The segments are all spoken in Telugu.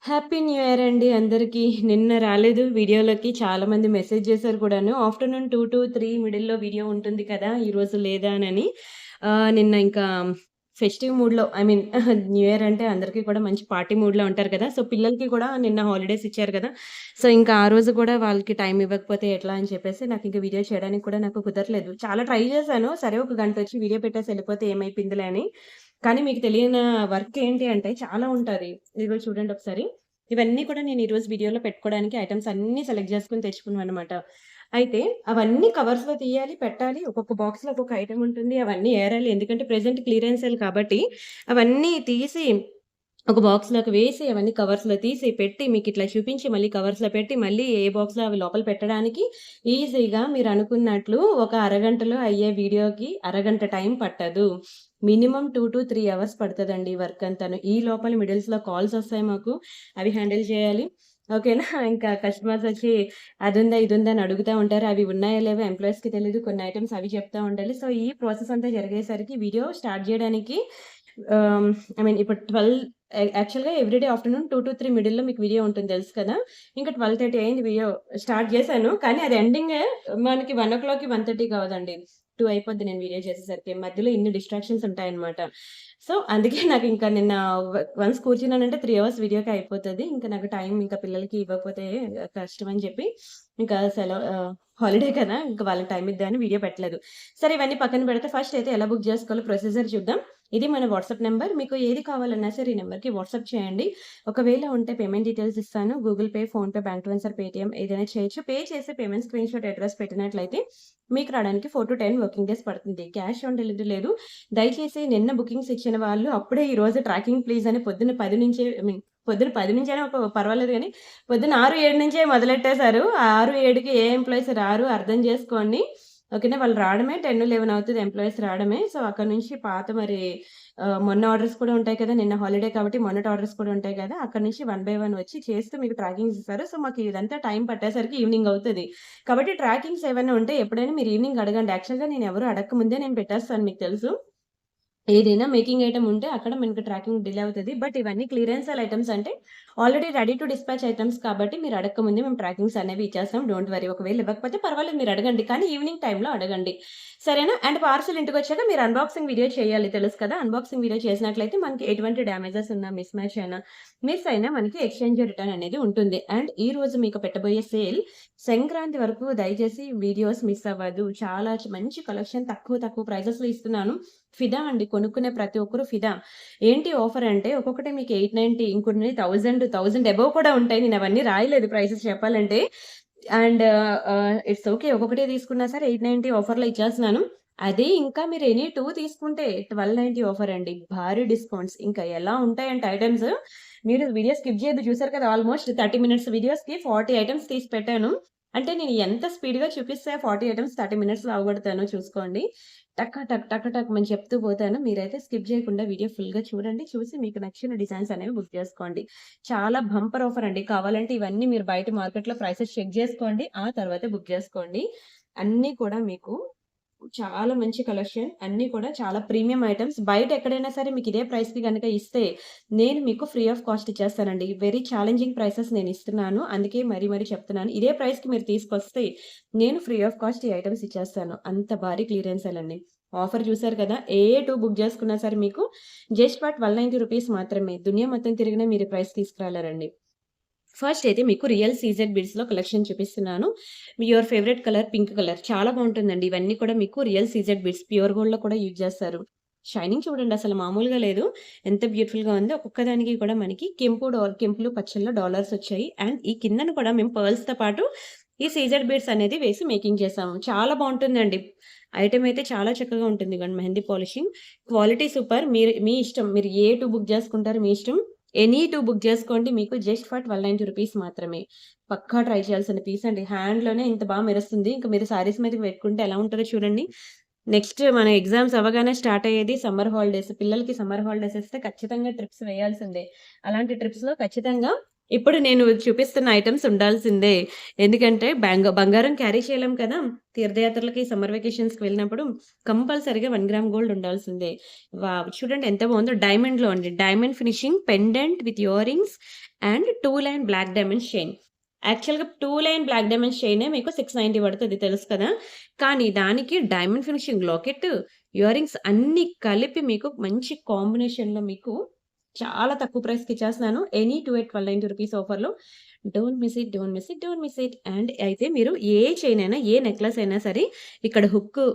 హ్యాపీ న్యూ ఇయర్ అండి అందరికీ. నిన్న రాలేదు వీడియోలోకి. చాలామంది మెసేజ్ చేశారు కూడాను. ఆఫ్టర్‌నూన్ 2-3 మిడిల్‌లో వీడియో ఉంటుంది కదా! ఈరోజు లేదా అనని. నిన్న ఇంకా ఫెస్టివ్ మూడ్‌లో ఐ మీన్ న్యూ ఇయర్ అంటే అందరికీ కూడా మంచి పార్టీ మూడ్‌లో ఉంటారు కదా! సో, పిల్లలకి కూడా నిన్న హాలిడేస్ ఇచ్చారు కదా! సో, ఇంకా ఆ రోజు కూడా వాళ్ళకి టైం ఇవ్వకపోతే ఎట్లా అని చెప్పేసి నాకింక వీడియో చేయడానికి కూడా నాకు కుదరలేదు. చాలా ట్రై చేశాను. సరే ఒక గంటొచ్చి వీడియో పెట్టేసి ఎళ్ళిపోతే ఏమైపోయిందిలే అని. కానీ మీకు తెలియని వర్క్ ఏంటి అంటే చాలా ఉంటది. ఇదిగో చూడండి ఒకసారి. ఇవన్నీ కూడా నేను ఈరోజు వీడియోలో పెట్టుకోవడానికి ఐటెమ్స్ అన్నీ సెలెక్ట్ చేసుకొని తెచ్చుకున్నాననమాట. అయితే అవన్నీ కవర్స్‌లో తీయాలి, పెట్టాలి. ఒక్కొక్క బాక్స్‌లో ఒక్కొక్క ఐటెమ్ ఉంటుంది. అవన్నీ ఏరాలి. ఎందుకంటే ప్రెజెంట్ క్లియరెన్స్ సేల్ కాబట్టి అవన్నీ తీసి ఒక బాక్స్‌లోకి వేసి అవన్నీ కవర్స్‌లో తీసి పెట్టి మీకిట్లా చూపించి మళ్ళీ కవర్స్‌లో పెట్టి మళ్ళీ ఏ బాక్స్‌లో అవి లోపల పెట్టడానికి ఈజీగా మీరనుకున్నట్లు ఒక అరగంటలో అయ్యే వీడియోకి అరగంట టైం పట్టదు. మినిమమ్ 2-3 అవర్స్ పడతదండి వర్క్ అంతాను. ఈ లోపల మిడిల్స్‌లో కాల్స్ ఒస్తాయి మాకు. అవి హ్యాండిల్ చేయాలి. ఓకేనా. ఇంకా కస్టమర్స్ ఒచ్చి అదుందా, ఇదుందా అని అడుగుతా ఉంటారు. అవి ఉన్నాయో లేవో ఎంప్లాయీస్‌కి తెలీదు. కొన్ని ఐటెమ్స్ అవి చెప్తా ఉండాలి. సో, ఈ ప్రాసెస్ అంతా జరిగేసరికి వీడియో స్టార్ట్ జేయడానికి ఆహ్, ఐ మీన్ ఇప్పుడు 12 యాక్చువల్‌గా ఎవ్రీడే ఆఫ్టర్‌నూన్ 2-3 మిడిల్‌లో మీకు వీడియో ఉంటుంది తెలుసు కదా! ఇంకా 12:30 అయింది వీడియో స్టార్ట్ చేశాను. కానీ అది ఎండింగ్ మనకి 1:00కి 1:30 అవ్వదండి. 2 అయిపోద్ది నేను వీడియో చేసేసరికి. మధ్యలో ఇన్ని డిస్ట్రాక్షన్స్ ఉంటాయన్నమాట. సో, అందుకే నాకింకా నిన్న వన్స్ కూర్చున్నానంటే 3 అవర్స్ వీడియోకే అయిపోతది. ఇంకా నాకు టైం ఇంకా పిల్లలకి ఇవ్వకపోతే కష్టం అని చెప్పి ఇంకా హాలిడే కదా! ఇంకా వాళ్ళకి టైం ఇద్దామని వీడియో పెట్టలేదు. సరే ఇవన్నీ పక్కన పెడితే ఫస్ట్ అయితే ఎలా బుక్ చేసుకోవాలో ప్రొసీజర్ చూద్దాం. ఇది మన వాట్సాప్ నంబర్. మీకు ఏది కావాలన్నా సరే ఈ నంబర్‌కి వాట్సాప్ చేయండి. ఒకవేళ ఉంటే పేమెంట్ డీటెయిల్స్ ఇస్తాను. Google pay, PhonePe, bank transfer, Paytm ఏదైనా చేయొచ్చు. పే చేసి పేమెంట్ స్క్రీన్‌షాట్ అడ్రెస్ పెట్టినట్లయితే మీకు రావడానికి 4-10 వర్కింగ్ డేస్ పడుతుంది. క్యాష్ ఆన్ డెలివరీ లేదు. దయచేసి నిన్న బుకింగ్స్ ఇచ్చిన వాళ్ళు అప్పుడే ఈరోజు ట్రాకింగ్ ప్లీజ్ అని పొద్దున్న 10 నుంచే ఐ మీన్ పొద్దున 10 నుంచైనా పర్వాలేదు గానీ, పొద్దున్న 6, 7 నుంచే మొదలెట్టేశారు. ఆ 6, 7కి ఏ ఎంప్లాయీస్ రారు అర్థం చేసుకోండి. ఓకేనా. వాళ్ళు రావడమే 10, 11 అవుతది ఎంప్లాయీస్ రావడమే. సో, అక్కడి నుంచి పాత మరి మొన్న ఆర్డర్స్ కూడా ఉంటాయి కదా! నిన్న హాలిడే కాబట్టి మొన్నటి ఆర్డర్స్ కూడా ఉంటాయి కదా! అక్కడి నుంచి వన్ బై వన్ వచ్చి చేస్తూ మీకు ట్రాకింగ్స్ ఇస్తారు. సో, మాకు ఇదంతా టైం పట్టేసరికి ఈవినింగ్ అవుతది. కాబట్టి ట్రాకింగ్స్ ఏవన్నా ఉంటే ఎప్పుడైనా మీరు ఈవినింగ్ అడగండి. యాక్చువల్‌గా నేను ఎవరు అడక్క ముందే నేను పెట్టేస్తాను మీకు తెలుసు. ఏదైనా మేకింగ్ ఐటెమ్ ఉంటే అక్కడ మనకి ట్రాకింగ్ డిలే అవుతది. బట్ ఇవన్నీ క్లియరెన్స్ సేల్ ఐటెమ్స్ అంటే already ready to dispatch items కాబట్టి మీరు అడక్క ముందే మేము ట్రాకింగ్స్ అనేవి ఇచ్చేస్తాం. Don't worry. ఒకవేళ ఇవ్వకపోతే పర్వాలేదు మీరు అడగండి. కానీ ఈవినింగ్ టైమ్‌లో అడగండి. సరేనా? అండ్ పార్సెల్ ఇంటికొచ్చాక మీరు అన్బాక్సింగ్ వీడియో చేయాలి తెలుసు కదా! అన్బాక్సింగ్ వీడియో చేసినట్లయితే మనకి ఎటువంటి డ్యామేజెస్ ఉన్నా, మిస్ మ్యాచ్ అయినా, మిస్ అయినా మనకి ఎక్స్‌చేంజ్ రిటర్న్ అనేది ఉంటుంది. అండ్ ఈరోజు మీకు పెట్టబోయే సేల్ సంక్రాంతి వరకు దయచేసి వీడియోస్ మిస్ అవ్వద్దు. చాలా మంచి కలెక్షన్ తక్కువ తక్కువ ప్రైజెస్‌లో ఇస్తున్నాను. ఫిదా అండి. కొనుక్కునే ప్రతి ఒక్కరు ఫిదా. ఏంటి ఆఫర్ అంటే ఒక్కొక్కటి మీకు 890 ఇంకొన్ని 1000 అబోవ్ కూడా ఉంటాయి. నేనవన్నీ రాయలేదు ప్రైసెస్ చెప్పాలంటే. And it's okay. ఒక్కొక్కటే తీసుకున్నా సరే 890 ఆఫర్‌లో ఇచ్చేస్తున్నాను. అదే ఇంకా మీరు ఎనీ 2 తీసుకుంటే 1290 ఆఫర్ అండి. భారీ డిస్కౌంట్స్. ఇంకా ఎలా ఉంటాయంటే ఐటెమ్స్ మీరు వీడియో స్కిప్ చేయొద్దు. చూసారు కదా! ఆల్‌మోస్ట్ 30 మినిట్స్ వీడియోస్‌కి 40 ఐటెమ్స్ తీసి పెట్టాను. అంటే నేను ఎంత స్పీడ్‌గా చూపిస్తే 40 ఐటెమ్స్ 30 మినిట్స్‌లో అవగొడతానో చూసుకోండి. టక టక్ టక టక్ మని చెప్తూ పోతాను. మీరైతే స్కిప్ చేయకుండా వీడియో ఫుల్‌గా చూడండి. చూసి మీకు నచ్చిన డిజైన్స్ అనేవి బుక్ చేసుకోండి. చాలా బంపర్ ఆఫర్ అండి. కావాలంటే ఇవన్నీ మీరు బయట మార్కెట్‌లో ప్రైసెస్ చెక్ జేసుకోండి. ఆ తర్వాతే బుక్ జేసుకోండి. అన్నీ కూడా మీకు చాలా మంచి కలెక్షన్. అన్నీ కూడా చాలా ప్రీమియం ఐటెమ్స్. బయట ఎక్కడైనా సరే మీకు ఇదే ప్రైస్‌కి గనక ఇస్తే, నేను మీకు ఫ్రీ ఆఫ్ కాస్ట్ ఇచ్చేస్తానండి. వెరీ ఛాలెంజింగ్ ప్రైసెస్ నేనిస్తున్నాను. అందుకే మరీ మరీ చెప్తున్నాను. ఇదే ప్రైస్‌కి మీరు తీసుకొస్తే, నేను ఫ్రీ ఆఫ్ కాస్ట్ ఈ ఐటెమ్స్ ఇచ్చేస్తాను. అంత భారీ క్లియరెన్స్ సేలండి. ఆఫర్ చూసారు కదా! ఏ 2 బుక్ చేసుకున్నా సరే మీకు జస్ట్ ఫర్ ₹190 మాత్రమే. దునియా మొత్తం తిరిగినా మీరు ఈ ప్రైస్ తీసుకురాలేరండి. ఫస్ట్ అయితే మీకు రియల్ సీజెడ్ బీడ్స్‌లో కలెక్షన్ చూపిస్తున్నాను. Your favourite colour pink colour చాలా బావుంటుందండి. ఇవన్నీ కూడా మీకు రియల్ సీజెడ్ బీడ్స్ ప్యూర్ గోల్డ్‌లో కూడా యూజ్ చేస్తారు. షైనింగ్ చూడండి అసలు మామూలుగా లేదు. ఎంత బ్యూటిఫుల్‌గా ఉందో. ఒక్కొక్క దానికి కూడా మనకి కెంపులు, పచ్చల్లో డాలర్స్ వచ్చాయి. అండ్ ఈ కిందన కూడా మేము పర్ల్స్‌తో పాటు ఈ సీజెడ్ బీడ్స్ అనేది వేసి మేకింగ్ చేసాము. చాలా బావుంటుందండి. ఐటెమ్ అయితే చాలా చక్కగా ఉంటుంది. ఇగోండి మెహందీ పాలిషింగ్. Quality super. మీరు మీ ఇష్టం. మీరు ఏ 2 బుక్ చేసుకుంటారో మీ ఇష్టం. ఎనీ 2 బుక్ జేసుకోండి. మీకు జస్ట్ ఫర్ ₹190 మాత్రమే. పక్కా ట్రై చేయాల్సిన పీస్ అండి. హ్యాండ్‌లోనే ఇంత మెరుస్తుంది. ఇంక మీరు శారీస్ మీదకి పెట్టుకుంటే ఎలా ఉంటదో చూడండి. నెక్స్ట్ మన ఎగ్జామ్స్ అవ్వగానే స్టార్ట్ అయ్యేది సమ్మర్ హాలిడేస్. పిల్లలకి సమ్మర్ హాలిడేస్ ఇస్తే ఖచ్చితంగా ట్రిప్స్ వేయాల్సిందే. అలాంటి ట్రిప్స్‌లో ఖచ్చితంగా ఇప్పుడు నేను చూపిస్తున్న ఐటెమ్స్ ఉండాల్సిందే. ఎందుకంటే బంగారం క్యారీ చేయలేం కదా! తీర్థయాత్రలకి, సమ్మర్ వెకేషన్స్‌కి వెళ్ళినప్పుడు కంపల్సరీగా 1 గ్రామ్ గోల్డ్ ఉండాల్సిందే. వావ్! చూడండి ఎంత బావుందో డైమండ్‌లో అండి. Diamond finishing pendant with year rings and 2 line black diamonds chain. యాక్చువల్‌గా 2 లైన్ బ్లాక్ డైమండ్స్ చైనే మీకు 690 పడతది తెలుసు కదా! కానీ దానికి diamond finishing locket, ear rings అన్నీ కలిపి మీకు మంచి కాంబినేషన్‌లో మీకు చాలా తక్కువ ప్రైస్‌కి ఇచ్చేస్తున్నాను. ఎనీ 2 ఎట్ ₹1,290 ఆఫర్‌లో. Don't miss it, don't miss it, don't miss it. And అయితే మీరు ఏ చైన్ అయినా, ఏ నెక్లెస్ అయినా సరే ఇక్కడ హుక్కు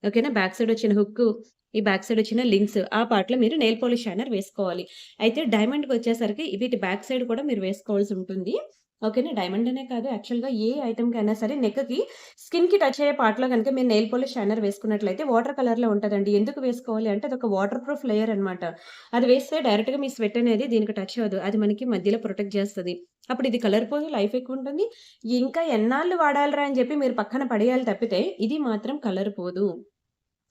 ఓకేనా? బ్యాక్ సైడ్ వచ్చిన హుక్కు, ఈ బ్యాక్ సైడ్ వచ్చిన లింక్స్ ఆ పార్ట్‌లో మీరు నెయిల్ పాలిష్ షైనర్ వేసుకోవాలి. అయితే డైమండ్‌కొచ్చేసరికి వీటి బ్యాక్ సైడ్ కూడా మీరు వేసుకోవాల్సి ఉంటుంది. ఓకేనా? డైమండ్ అనే కాదు యాక్చువల్‌గా ఏ ఐటెమ్‌కైనా సరే నెక్‌కి స్కిన్‌కి టచ్ అయ్యే పార్ట్‌లో గనుక మీరు నెయిల్ పాలిష్ షైనర్ వేసుకున్నట్లయితే వాటర్ కలర్‌లో ఉంటదండి. ఎందుకు వేసుకోవాలి అంటే అదొక వాటర్ ప్రూఫ్ లేయర్ అన్నమాట. అది వేస్తే డైరెక్ట్‌గా మీ స్వెట్ అనేది దీనికి టచ్ అవ్వదు. అది మనకి మధ్యలో ప్రొటెక్ట్ చేస్తది. అప్పుడు ఇది కలర్ పోదు, లైఫ్ ఎక్కువుంటుంది. ఇంకా ఎన్నాళ్ళు వాడాలిరా అని చెప్పి మీరు పక్కన పడేయాలి తప్పితే ఇది మాత్రం కలర్ పోదు.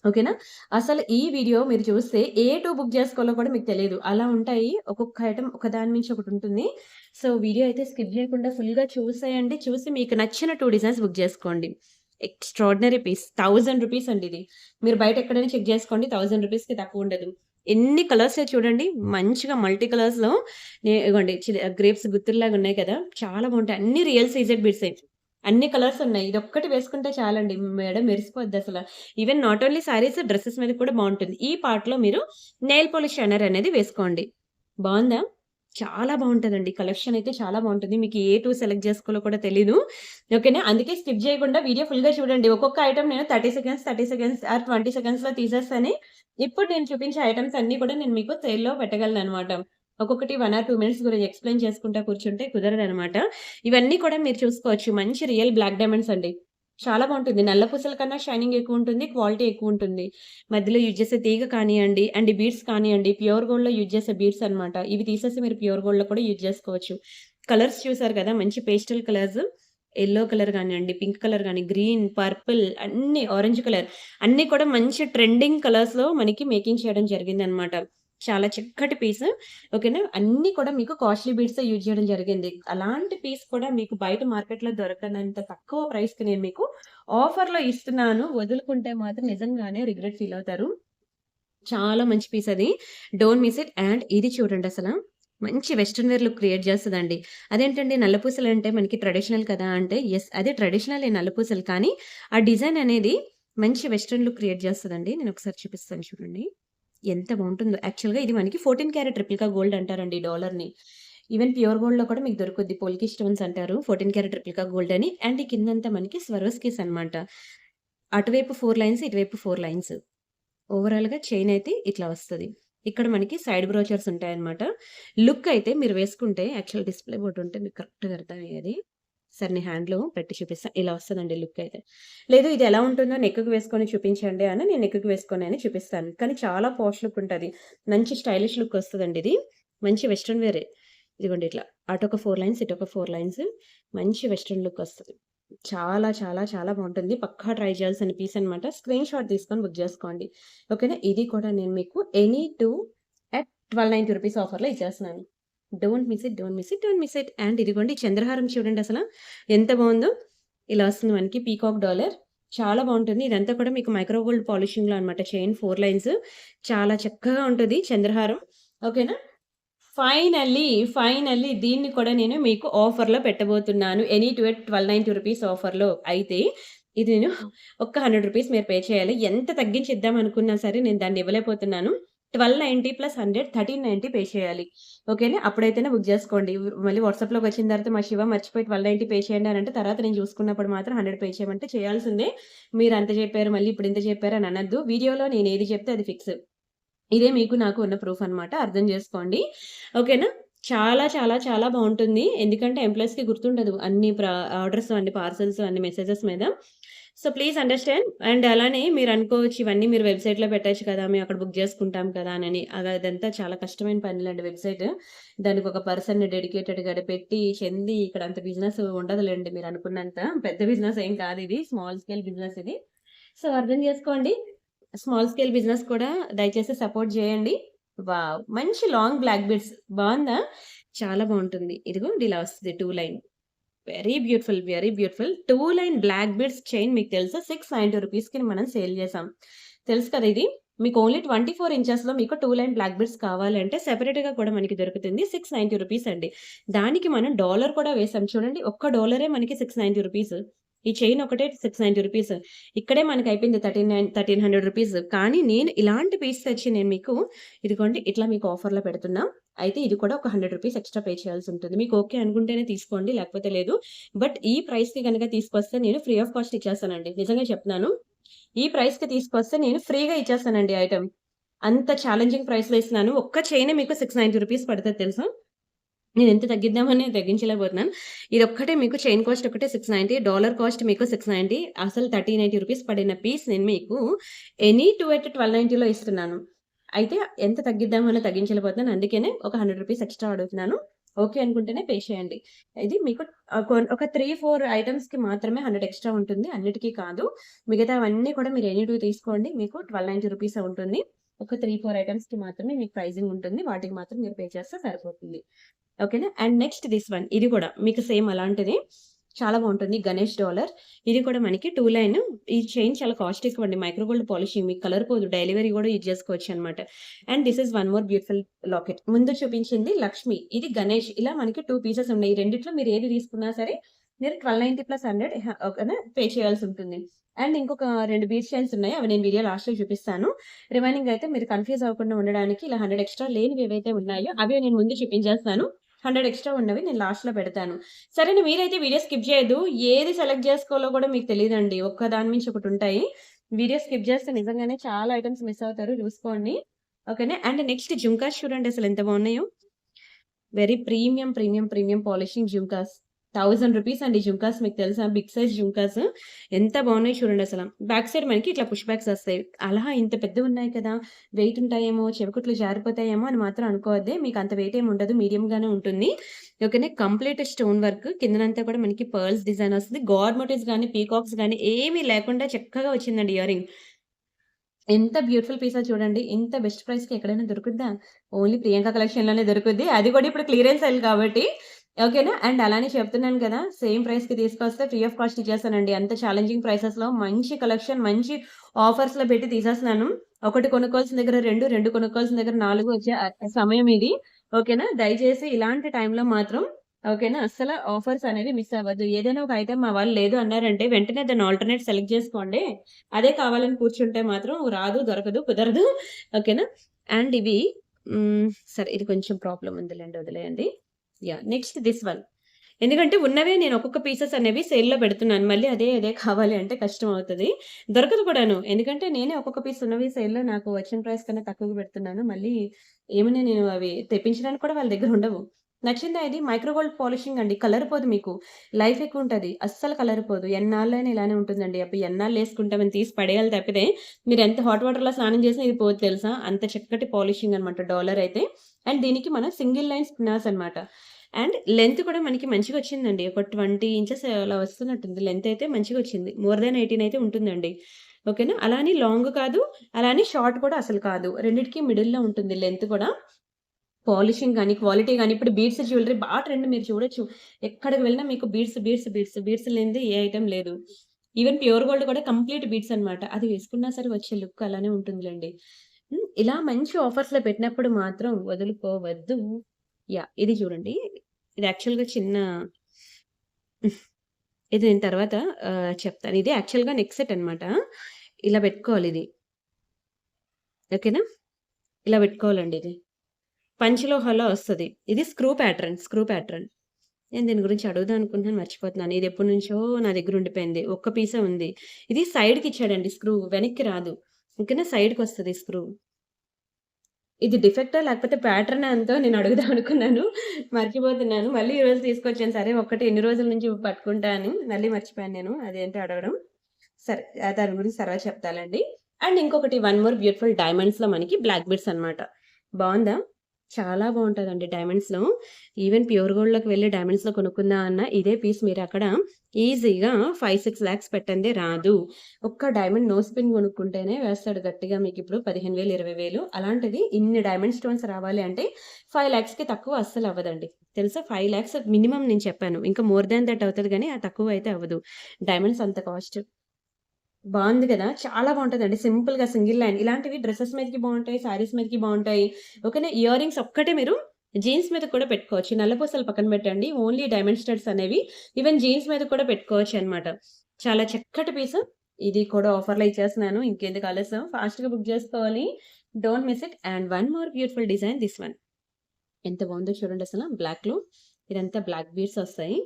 ఓకేనా? అసలు ఈ వీడియో మీరు చూస్తే ఏ 2 బుక్ జేసుకోవాలో కూడా మీకు తెలీదు. అలా ఉంటాయి. ఒక్కొక్క ఐటెమ్ ఒకదాని మించి ఒకటుంటుంది. సో, వీడియో అయితే స్కిప్ జేయకుండా ఫుల్‌గా చూసేయండి. చూసి మీకు నచ్చిన 2 డిజైన్స్ బుక్ జేసుకోండి. Extraordinary piece. రూ. 1000 అండి ఇది. మీరు బయట ఎక్కడైనా చెక్ జేసుకోండి. రూ. 1000కి తక్కువుండదు. ఎన్ని కలర్సో చూడండి. మంచిగా మల్టీ కలర్స్‌లో ఇగోండి గ్రేప్స్ గుత్తుల్లాగా ఉన్నాయి కదా! చాలా బావుంటాయి. అన్ని రియల్ సీజెడ్ బీడ్సే. అన్ని కలర్స్ ఉన్నాయి. ఇదొక్కటి వేసుకుంటే చాలండి. మెడ మెరిసిపోద్దసల. Even not only saris, dresses మీద కూడా బావుంటుంది. ఈ పార్ట్‌లో మీరు నెయిల్ పాలిష్ షైనర్ అనేది వేసుకోండి. బావుందా? చాలా బావుంటదండి. కలెక్షన్ అయితే చాలా బావుంటుంది. మీకు ఏ 2 సెలెక్ట్ జేసుకోవాలో కూడా తెలీదు. ఓకేనా? అందుకే స్కిప్ జేయకుండా వీడియో ఫుల్‌గా చూడండి. ఒక్కొక్క ఐటెమ్ నేను 30 సెకండ్స్, 30 సెకండ్స్ ఆర్ 20 సెకండ్స్‌లో తీసేస్తాను. ఇప్పుడు నేను చూపించే ఐటెమ్స్ అన్నీ కూడా నేను మీకు సేల్‌లో పెట్టగలననమాట. ఒక్కొక్కటి 1 ఆర్ 2 మినిట్స్ గురించి ఎక్స్‌ప్లెయిన్ చేసుకుంటా కూర్చుంటే కుదరదనమాట. ఇవన్నీ కూడా మీరు చూసుకోవచ్చు. మంచి రియల్ బ్లాక్ డైమండ్స్ అండి. చాలా బావుంటుంది. నల్ల పూసల కన్నా షైనింగ్ ఎక్కువుంటుంది. క్వాలిటీ ఎక్కువుంటుంది. మధ్యలో యూజ్ చేసే తీగ కానియండి, అండ్ ఈ బీడ్స్ కానియండి, ప్యూర్ గోల్డ్‌లో యూజ్ చేసే బీడ్స్ అన్నమాట. ఇవి తీసేసి మీరు ప్యూర్ గోల్డ్‌లో కూడా యూజ్ చేసుకోవచ్చు. కలర్స్ చూసారు కదా! మంచి పేస్టల్ కలర్స్. యెల్లో కలర్ గానియండి, పింక్ కలర్ గాని, గ్రీన్, పర్పుల్ అన్నీ ఆరెంజ్ కలర్ అన్నీ కూడా మంచి ట్రెండింగ్ కలర్స్‌లో మనకి మేకింగ్ చేయడం జరిగిందన్నమాట. చాలా చక్కటి పీస్. ఓకేనా? అన్నీ కూడా మీకు కాస్ట్‌లీ బీడ్సే యూజ్ చేయడం జరిగింది. అలాంటి పీస్ కూడా మీకు బయట మార్కెట్‌లో దొరకనంత తక్కువ ప్రైస్‌కి నేను మీకు ఆఫర్‌లో ఇస్తున్నాను. వదులుకుంటే మాత్రం నిజంగానే రిగ్రెట్ ఫీల్ అవుతారు. చాలా మంచి పీస్ అది. Don't miss it. అండ్ ఇది చూడండసల. మంచి వెస్టర్న్ వేర్ లుక్ క్రియేట్ చేస్తదండి. అదేంటండి నల్ల పూసలంటే మనకి ట్రెడిషనల్ కదా! అంటే యెస్ అదే ట్రెడిషనలే నల్ల పూసలు. కానీ ఆ డిజైన్ అనేది మంచి వెస్టర్న్ లుక్ క్రియేట్ చేస్తదండి. నేనొకసారి చూపిస్తాను చూడండి. ఎంత బావుంటుందో. యాక్చువల్‌గా ఇది మనకి 14 క్యారెట్ రెప్లికా గోల్డ్ అంటారండి డాలర్‌ని. ఈవెన్ ప్యూర్ గోల్డ్‌లో కూడా మీకు దొరుకుద్ది. పోల్కి స్టోన్స్ అంటారు. 14 క్యారెట్ రెప్లికా గోల్డ్ అని. అండ్ ఈ కిందంతా మనకి స్వరోస్కీస్ అన్నమాట. అటువైపు 4 లైన్స్, ఇటువైపు 4 లైన్స్. ఓవరాల్‌గా చైన్ అయితే ఇట్లా వస్తది. ఇక్కడ మనకి సైడ్ బ్రోచర్స్ ఉంటాయన్నమాట. లుక్ అయితే మీరు వేసుకుంటే యాక్చువల్ డిస్‌ప్లే బోర్డ్ ఉంటే మీకు కరెక్ట్‌గా అర్థమయ్యేది. సరే నేను హ్యాండ్‌లో పెట్టి చూపిస్తా. ఇలా వస్తదండి లుక్ అయితే. లేదు ఇది ఎలా ఉంటుందో నెక్‌కి వేసుకొని చూపించండి అని నేను నెక్‌కి వేసుకొని అని చూపిస్తాను. కానీ చాలా పాష్ లుక్ ఉంటది. మంచి స్టైలిష్ లుక్ వస్తదండి ఇది. మంచి వెస్టర్న్ వేరే. ఇదిగోండి ఇట్లా. అటొక 4 లైన్స్, ఇటొక 4 లైన్స్ మంచి వెస్టర్న్ లుక్ వస్తది. చాలా చాలా చాలా బావుంటుంది. పక్కా ట్రై చేయాల్సిన పీస్ అనమాట. స్క్రీన్ షాట్ తీసుకొని బుక్ జేసుకోండి. ఓకేనా? ఇది కూడా నేను మీకు ఎనీ 2 అట్ ₹1290 ఆఫర్‌లో ఇచ్చేస్తున్నాను. Don't miss it, don't miss it, don't miss it. And ఇదిగోండి చంద్రహారం చూడండసల ఎంత బావుందో. ఇలా వస్తుంది మనకి పీకాక్ డాలర్. చాలా బావుంటుంది. ఇదంతా కూడా మీకు మైక్రో గోల్డ్ పాలిషింగ్‌లో అనమాట. చైన్ 4 లైన్స్ చాలా చక్కగా ఉంటది చంద్రహారం. ఓకేనా? ఫైనల్లీ, ఫైనల్లీ దీన్ని కూడా నేను మీకు ఆఫర్‌లో పెట్టబోతున్నాను. ఎనీ 2 ఎట్ ₹1290 ఆఫర్‌లో. అయితే ఇది నేను ఒక్క ₹100 మీరు పే చేయాలి. ఎంత తగ్గించి ఇద్దామనుకున్నా సరే నేను దాన్ని ఇవ్వలేకపోతున్నాను. 1290 ప్లస్ 100 1390 పే చేయాలి. ఓకేనా? అప్పుడైతేనే బుక్ జేసుకోండి. మళ్ళీ వాట్సాప్‌లోకొచ్చిన తర్వాత మా శివ మర్చిపోయి 1290 పే చేయండి అనంటే తర్వాత నేను చూసుకున్నప్పుడు మాత్రం 100 పే చేయమంటే చేయాల్సిందే. మీరంత చెప్పారు మళ్ళీ ఇప్పుడు ఇంత చెప్పారు అని అనొద్దు. వీడియోలో నేనేది చెప్తే అది ఫిక్స్. ఇదే మీకు నాకు ఉన్న ప్రూఫ్ అన్నమాట. అర్థం జేసుకోండి. ఓకేనా? చాలా చాలా చాలా బావుంటుంది. ఎందుకంటే ఎంప్లాయీస్‌కి గుర్తుండదు. అన్ని ఆర్డర్స్ అన్ని పార్సెల్స్ అన్ని మెసేజెస్ మీద. So, please understand. అండ్ అలానే మీరనుకోవచ్చు ఇవన్నీ మీరు వెబ్‌సైట్‌లో పెట్టొచ్చు కదా! మేము అక్కడ బుక్ జేసుకుంటాం కదా! అనని. అదంతా చాలా కష్టమైన పనులండి వెబ్‌సైట్. దానికొక పర్సన్‌ని డెడికేటెడ్‌గా పెట్టి, చెంది ఇక్కడ అంత బిజినెస్ ఉండదులెండి మీరనుకున్నంత. పెద్ద బిజినెస్ ఏం కాదిది. స్మాల్ స్కేల్ బిజినెస్ ఇది. సో, అర్థం జేసుకోండి. స్మాల్ స్కేల్ బిజినెస్ కూడా దయచేసి సపోర్ట్ జేయండి. వావ్! మంచి లాంగ్ బ్లాక్ బీడ్స్ బావుందా? చాలా బావుంటుంది. ఇదిగోండి ఇలా వస్తది 2 line. Very beautiful. Very beautiful. 2 line black beads chain మీకు తెలుసా? 690 రూపీస్‌కి మనం సేల్ చేసాం. తెలుసు కదా ఇది? మీకు ఓన్లీ 24 ఇంచెస్‌లో మీకు 2 లైన్ బ్లాక్ బీడ్స్ కావాలంటే సెపరేట్‌గా కూడా మనకి దొరుకుతుంది. 690 రూపీస్ అండి. దానికి మనం డాలర్ కూడా వేసాం చూడండి. ఒక్క డాలరే మనకి 690 రూపీస్. ఈ చైన్ ఒకటే 690 రూపీస్. ఇక్కడే మనకయిపోయింది 1300 రూపీస్. కానీ నేను ఇలాంటి పీస్ తెచ్చి నేను మీకు ఇదిగోండి ఇట్లా మీకు ఆఫర్‌లో పెడుతున్నా. అయితే ఇది కూడా ఒక 100 రూపీస్ ఎక్స్‌ట్రా పే చేయాల్సుంటుంది. మీకు ఓకే అనుకుంటేనే తీసుకోండి. లేకపోతే లేదు. బట్ ఈ ప్రైస్‌కి గనక తీసుకొస్తే నేను ఫ్రీ ఆఫ్ కాస్ట్ ఇచ్చేస్తానండి. నిజంగా చెప్తున్నాను. ఈ ప్రైస్‌కి తీసుకొస్తే నేను ఫ్రీగా ఇచ్చేస్తానండి ఐటెమ్. అంత ఛాలెంజింగ్ ప్రైస్‌లో ఇస్తున్నాను. ఒక్క చైనే మీకు 690 రూపీస్ పడతది తెలుసా? నేనెంత తగ్గిద్దామని తగ్గించలేకపోతున్నాను. ఇదొక్కటే మీకు చైన్ కాస్ట్ ఒకటే 690, డాలర్ కాస్ట్ మీకు 690 అసలు 1380 రూపీస్ పడిన పీస్ నేను మీకు ఎనీ 2 ఎట్ 1290లో ఇస్తున్నాను. అయితే ఎంత తగ్గిద్దామని తగ్గించలేకపోతున్నాను. అందుకనే ఒక 100 రూపీస్ ఎక్స్‌ట్రా అడుగుతున్నాను. ఓకే అనుకుంటేనే పే చేయండి. ఇది మీకు ఒక 3, 4 ఐటెమ్స్‌కి మాత్రమే 100 ఎక్స్‌ట్రా ఉంటుంది. అన్నిటికి కాదు. మిగతావన్నీ కూడా మీరు ఎనీ 2 తీసుకోండి. మీకు 1290 రూపీసే ఉంటుంది. ఒక 3, 4 ఐటెమ్స్‌కి మాత్రమే మీకు ప్రైజింగ్ ఉంటుంది. వాటికి మాత్రం మీరు పే చేస్తే సరిపోతుంది. ఓకేనా. అండ్ నెక్స్ట్ దిస్ వన్ ఇది కూడా మీకు సేమ్ అలాంటిదే. చాలా బావుంటుంది. గణేష్ డాలర్. ఇది కూడా మనకి 2 లైన్ ఈ చైన్ చాలా కాస్ట్ ఎక్కువండి. మైక్రో గోల్డ్ పాలిషింగ్ మీకు కలర్ పోదు. డైలీ వేర్ కూడా యూజ్ చేసుకోవచ్చనమాట. And this is one more beautiful locket. ముందు చూపించింది లక్ష్మి. ఇది గణేష్. ఇలా మనకి 2 పీసెస్ ఉన్నాయి. ఈ రెండిట్లో మీరు ఏది తీసుకున్నా సరే మీరు 1290 ప్లస్ 100 ఓకేనా పే చేయాల్సుంటుంది. అండ్ ఇంకొక 2 బీడ్ చైన్స్ ఉన్నాయి. అవి నేను వీడియో లాస్ట్‌లో చూపిస్తాను. రిమైనింగ్ అయితే మీరు కన్‌ఫ్యూజ్ అవ్వకుండా ఉండడానికి ఇలా 100 ఎక్స్‌ట్రా లేనివి ఏవైతే ఉన్నాయో అవి నేను ముందు చూపించేస్తాను. 100 ఎక్స్‌ట్రా ఉన్నవి నేను లాస్ట్‌లో పెడతాను. సరేనా మీరైతే వీడియో స్కిప్ చేయొద్దు. ఏది సెలెక్ట్ చేసుకోవాలో కూడా మీకు తెలీదండి. ఒక్క దాని మించి ఒకటుంటాయి. వీడియో స్కిప్ చేస్తే నిజంగానే చాలా ఐటెమ్స్ మిస్ అవుతారు. చూసుకోండి. ఓకేనా. అండ్ నెక్స్ట్ జుంకాస్ చూడండి అసలెంత బాగున్నాయో. Very premium, premium, premium polishing jhumkas. 1000 rupees అండి జుంకాస్ మీకు తెలుసా? Big size jhumkas. ఎంత బాగున్నాయి చూడండసల. బ్యాక్ సైడ్ మనకి ఇట్లా పుష్ బ్యాక్స్ వస్తాయి. అలా ఇంత పెద్దవున్నాయి కదా! వెయిట్ ఉంటాయేమో, చెవికుట్లు జారిపోతాయేమో అని మాత్రం అనుకోవద్దే. మీకు అంత వెయిట్ ఏమి ఉండదు. మీడియంగానే ఉంటుంది. ఓకేనా. Complete stone work. కిందనంతా కూడా మనకి పర్ల్స్ డిజైన్ వస్తది. గాడ్ మోటివ్స్ గాని, పీకాక్స్ గాని ఏమీ లేకుండా చక్కగా వచ్చిందండి ఇయరింగ్. ఎంత బ్యూటిఫుల్ పీసో చూడండి. ఇంత బెస్ట్ ప్రైస్‌కి ఎక్కడైనా దొరుకుద్దా? ఓన్లీ ప్రియాంక కలెక్షన్‌లోనే దొరుకుద్ది. అది కూడా ఇప్పుడు క్లియరెన్స్ సేల్ కాబట్టి. ఓకేనా. అండ్ అలానే చెప్తున్నాను కదా! సేమ్ ప్రైస్‌కి తీసుకొస్తే ఫ్రీ ఆఫ్ కాస్ట్ ఇచ్చేస్తానండి. అంత ఛాలెంజింగ్ ప్రైసెస్‌లో మంచి కలెక్షన్, మంచి ఆఫర్స్‌లో పెట్టి తీసేస్తున్నాను. ఒకటి కొనుక్కోవాల్సిన దగ్గర 2, 2 కొనుక్కోవాల్సిన దగ్గర 4 వచ్చే సమయం ఇది. ఓకేనా. దయచేసి ఇలాంటి టైంలో మాత్రం ఓకేనా. అస్సల ఆఫర్స్ అనేవి మిస్ అవ్వద్దు. ఏదైనా ఒక ఐటెమ్ మా వాళ్ళు లేదు అన్నారంటే వెంటనే దాన్ని ఆల్టర్‌నేట్ సెలెక్ట్ చేసుకోండి. అదే కావాలని కూర్చుంటే మాత్రం రాదు, దొరకదు, కుదరదు. ఓకేనా. అండ్ ఇవి హ్మ్. సరే ఇది కొంచెం ప్రాబ్లమ్ ఉందిలెండి వదిలేయండి. యాహ్! Next this one. ఎందుకంటే ఉన్నవే నేను ఒక్కొక్క పీసెస్ అనేవి సేల్‌లో పెడుతున్నాను. మళ్ళీ అదే అదే కావాలి అంటే కష్టం అవుతది. దొరకదు కూడాను. ఎందుకంటే నేనే ఒక్కొక్క పీస్ ఉన్నవి సేల్‌లో నాకు వచ్చిన ప్రైస్ కన్నా తక్కువకి పెడుతున్నాను. మళ్ళీ ఏమని నేను అవి తెప్పించడానికి కూడా వాళ్ళ దగ్గర ఉండవు. నచ్చిందా ఇది? మైక్రో గోల్డ్ పాలిషింగ్ అండి. కలర్ పోదు మీకు. లైఫ్ ఎక్కువుంటది. అస్సలు కలర్ పోదు. ఎన్నాళ్ళైనా ఇలానే ఉంటుందండి. అబ్బా! ఎన్నాళ్ళేసుకుంటామని తీసి పడేయాలి తప్పితే, మీరెంత హాట్ వాటర్‌లో స్నానం చేసినా ఇది పోదు తెలుసా? అంత చక్కటి పాలిషింగ్ అనమాట డాలర్ అయితే. అండ్ దీనికి మనం సింగిల్ లైన్ స్పిన్నర్స్ అనమాట. అండ్ లెంత్ కూడా మనకి మంచిగొచ్చిందండి. ఒక 20 ఇంచెస్ అలా వస్తున్నట్టుంది. లెంత్ అయితే మంచిగొచ్చింది. మోర్ దాన్ 18 అయితే ఉంటుందండి. ఓకేనా. అలా అని లాంగ్ కాదు, అలా అని షార్ట్ కూడా అసలు కాదు. రెండిటికి మిడిల్‌లో ఉంటుంది లెంత్ కూడా. పాలిషింగ్ గాని, క్వాలిటీ గాని, ఇప్పుడు బీడ్స్ జ్యువెలరీ బా ట్రెండ్ మీరు చూడొచ్చు. ఎక్కడికి వెళ్ళినా మీకు బీడ్స్, బీడ్స్, బీడ్స్, బీడ్స్ లేనిదే ఏ ఐటెమ్ లేదు. ఈవెన్ ప్యూర్ గోల్డ్ కూడా కంప్లీట్ బీడ్స్ అన్నమాట. అది వేసుకున్నా సరే వచ్చే లుక్ అలానే ఉంటుందిలెండి. ఇలా మంచి ఆఫర్స్‌లో పెట్టినప్పుడు మాత్రం వదులుకోవద్దు. యాహ్! ఇది చూడండి. ఇది యాక్చువల్‌గా చిన్న ఇది నేను తర్వాత చెప్తాను. ఇది యాక్చువల్‌గా నెక్ సెట్ అన్నమాట. ఇలా పెట్టుకోవాలిది. ఓకేనా? ఇలా పెట్టుకోవాలండి ఇది. పంచలోహాలో వస్తది. ఇది స్క్రూ ప్యాటర్న్, స్క్రూ ప్యాటర్న్. నేను దీని గురించి అడుగుదాం అనుకుంటున్నాను మర్చిపోతున్నాను. ఇది ఎప్పటినుంచో నా దగ్గర ఉండిపోయింది. ఒక్క పీసే ఉంది. ఇది సైడ్‌కిచ్చాడండి స్క్రూ. వెనక్కి రాదు. ఓకేనా. సైడ్‌కొస్తది స్క్రూ. ఇది డిఫెక్టా? లేకపోతే ప్యాటర్నా ఎంతో నేను అడుగుదాం అనుకున్నాను. మర్చిపోతున్నాను. మళ్ళీ ఈరోజు తీసుకొచ్చాను. సరే ఒక్కటి ఎన్ని రోజుల నుంచి పట్టుకుంటా అని మళ్ళీ మర్చిపోయాను నేను. అదేంటో అడగడం. సరే దాని గురించి తర్వాత చెప్తాలేండి. అండ్ ఇంకొకటి వన్ మోర్ బ్యూటిఫుల్ డైమండ్స్‌లో మనకి బ్లాక్ బీడ్స్ అన్నమాట. బావుందా? చాలా బావుంటదండి డైమండ్స్‌లో. ఈవెన్ ప్యూర్ గోల్డ్‌లోకి వెళ్లి డైమండ్స్‌లో కొనుక్కుందాం అన్నా ఇదే పీస్ మీరక్కడ ఈజీగా 5, 6 లాక్స్ పెట్టందే రాదు. ఒక్క డైమండ్ నోస్ పిన్ కొనుక్కుంటేనే వేస్తాడు గట్టిగా మీకిప్పుడు 15,000, 20,000. అలాంటిది ఇన్ని డైమండ్ స్టోన్స్ రావాలి అంటే 5 లాక్స్‌కి తక్కువ అస్సలు అవ్వదండి. తెలుసా? 5 లాక్స్ మినిమమ్ నేను చెప్పాను. ఇంకా మోర్ దాన్ దట్ అవుతది గానీ, ఆ తక్కువైతే అవ్వదు. డైమండ్స్ అంత కాస్ట్. బావుంది గదా! చాలా బావుంటదండి. సింపుల్‌గా సింగిల్ లైన్ ఇలాంటివి డ్రెసెస్ మీదకి బావుంటాయి. శారీస్ మీదకి బావుంటాయి. ఓకేనా. ఇయర్ రింగ్స్ ఒక్కటే మీరు జీన్స్ మీద కూడా పెట్టుకోవచ్చు. నల్లపూసలు పక్కన పెట్టండి. ఓన్లీ డైమండ్ స్టడ్స్ అనేవి ఈవెన్ జీన్స్ మీద కూడా పెట్టుకోవచ్చనమాట. చాలా చక్కటి పీసు. ఇది కూడా ఆఫర్‌లో ఇచ్చేస్తున్నాను. ఇంకెందుకు ఆలస్యం ఫాస్ట్‌గా బుక్ జేసుకోవాలి. Don't miss it. And one more beautiful design this one. ఎంత బావుందో చూడండసల బ్లాక్‌లో. ఇదంతా బ్లాక్ బీడ్స్ ఒస్తాయి.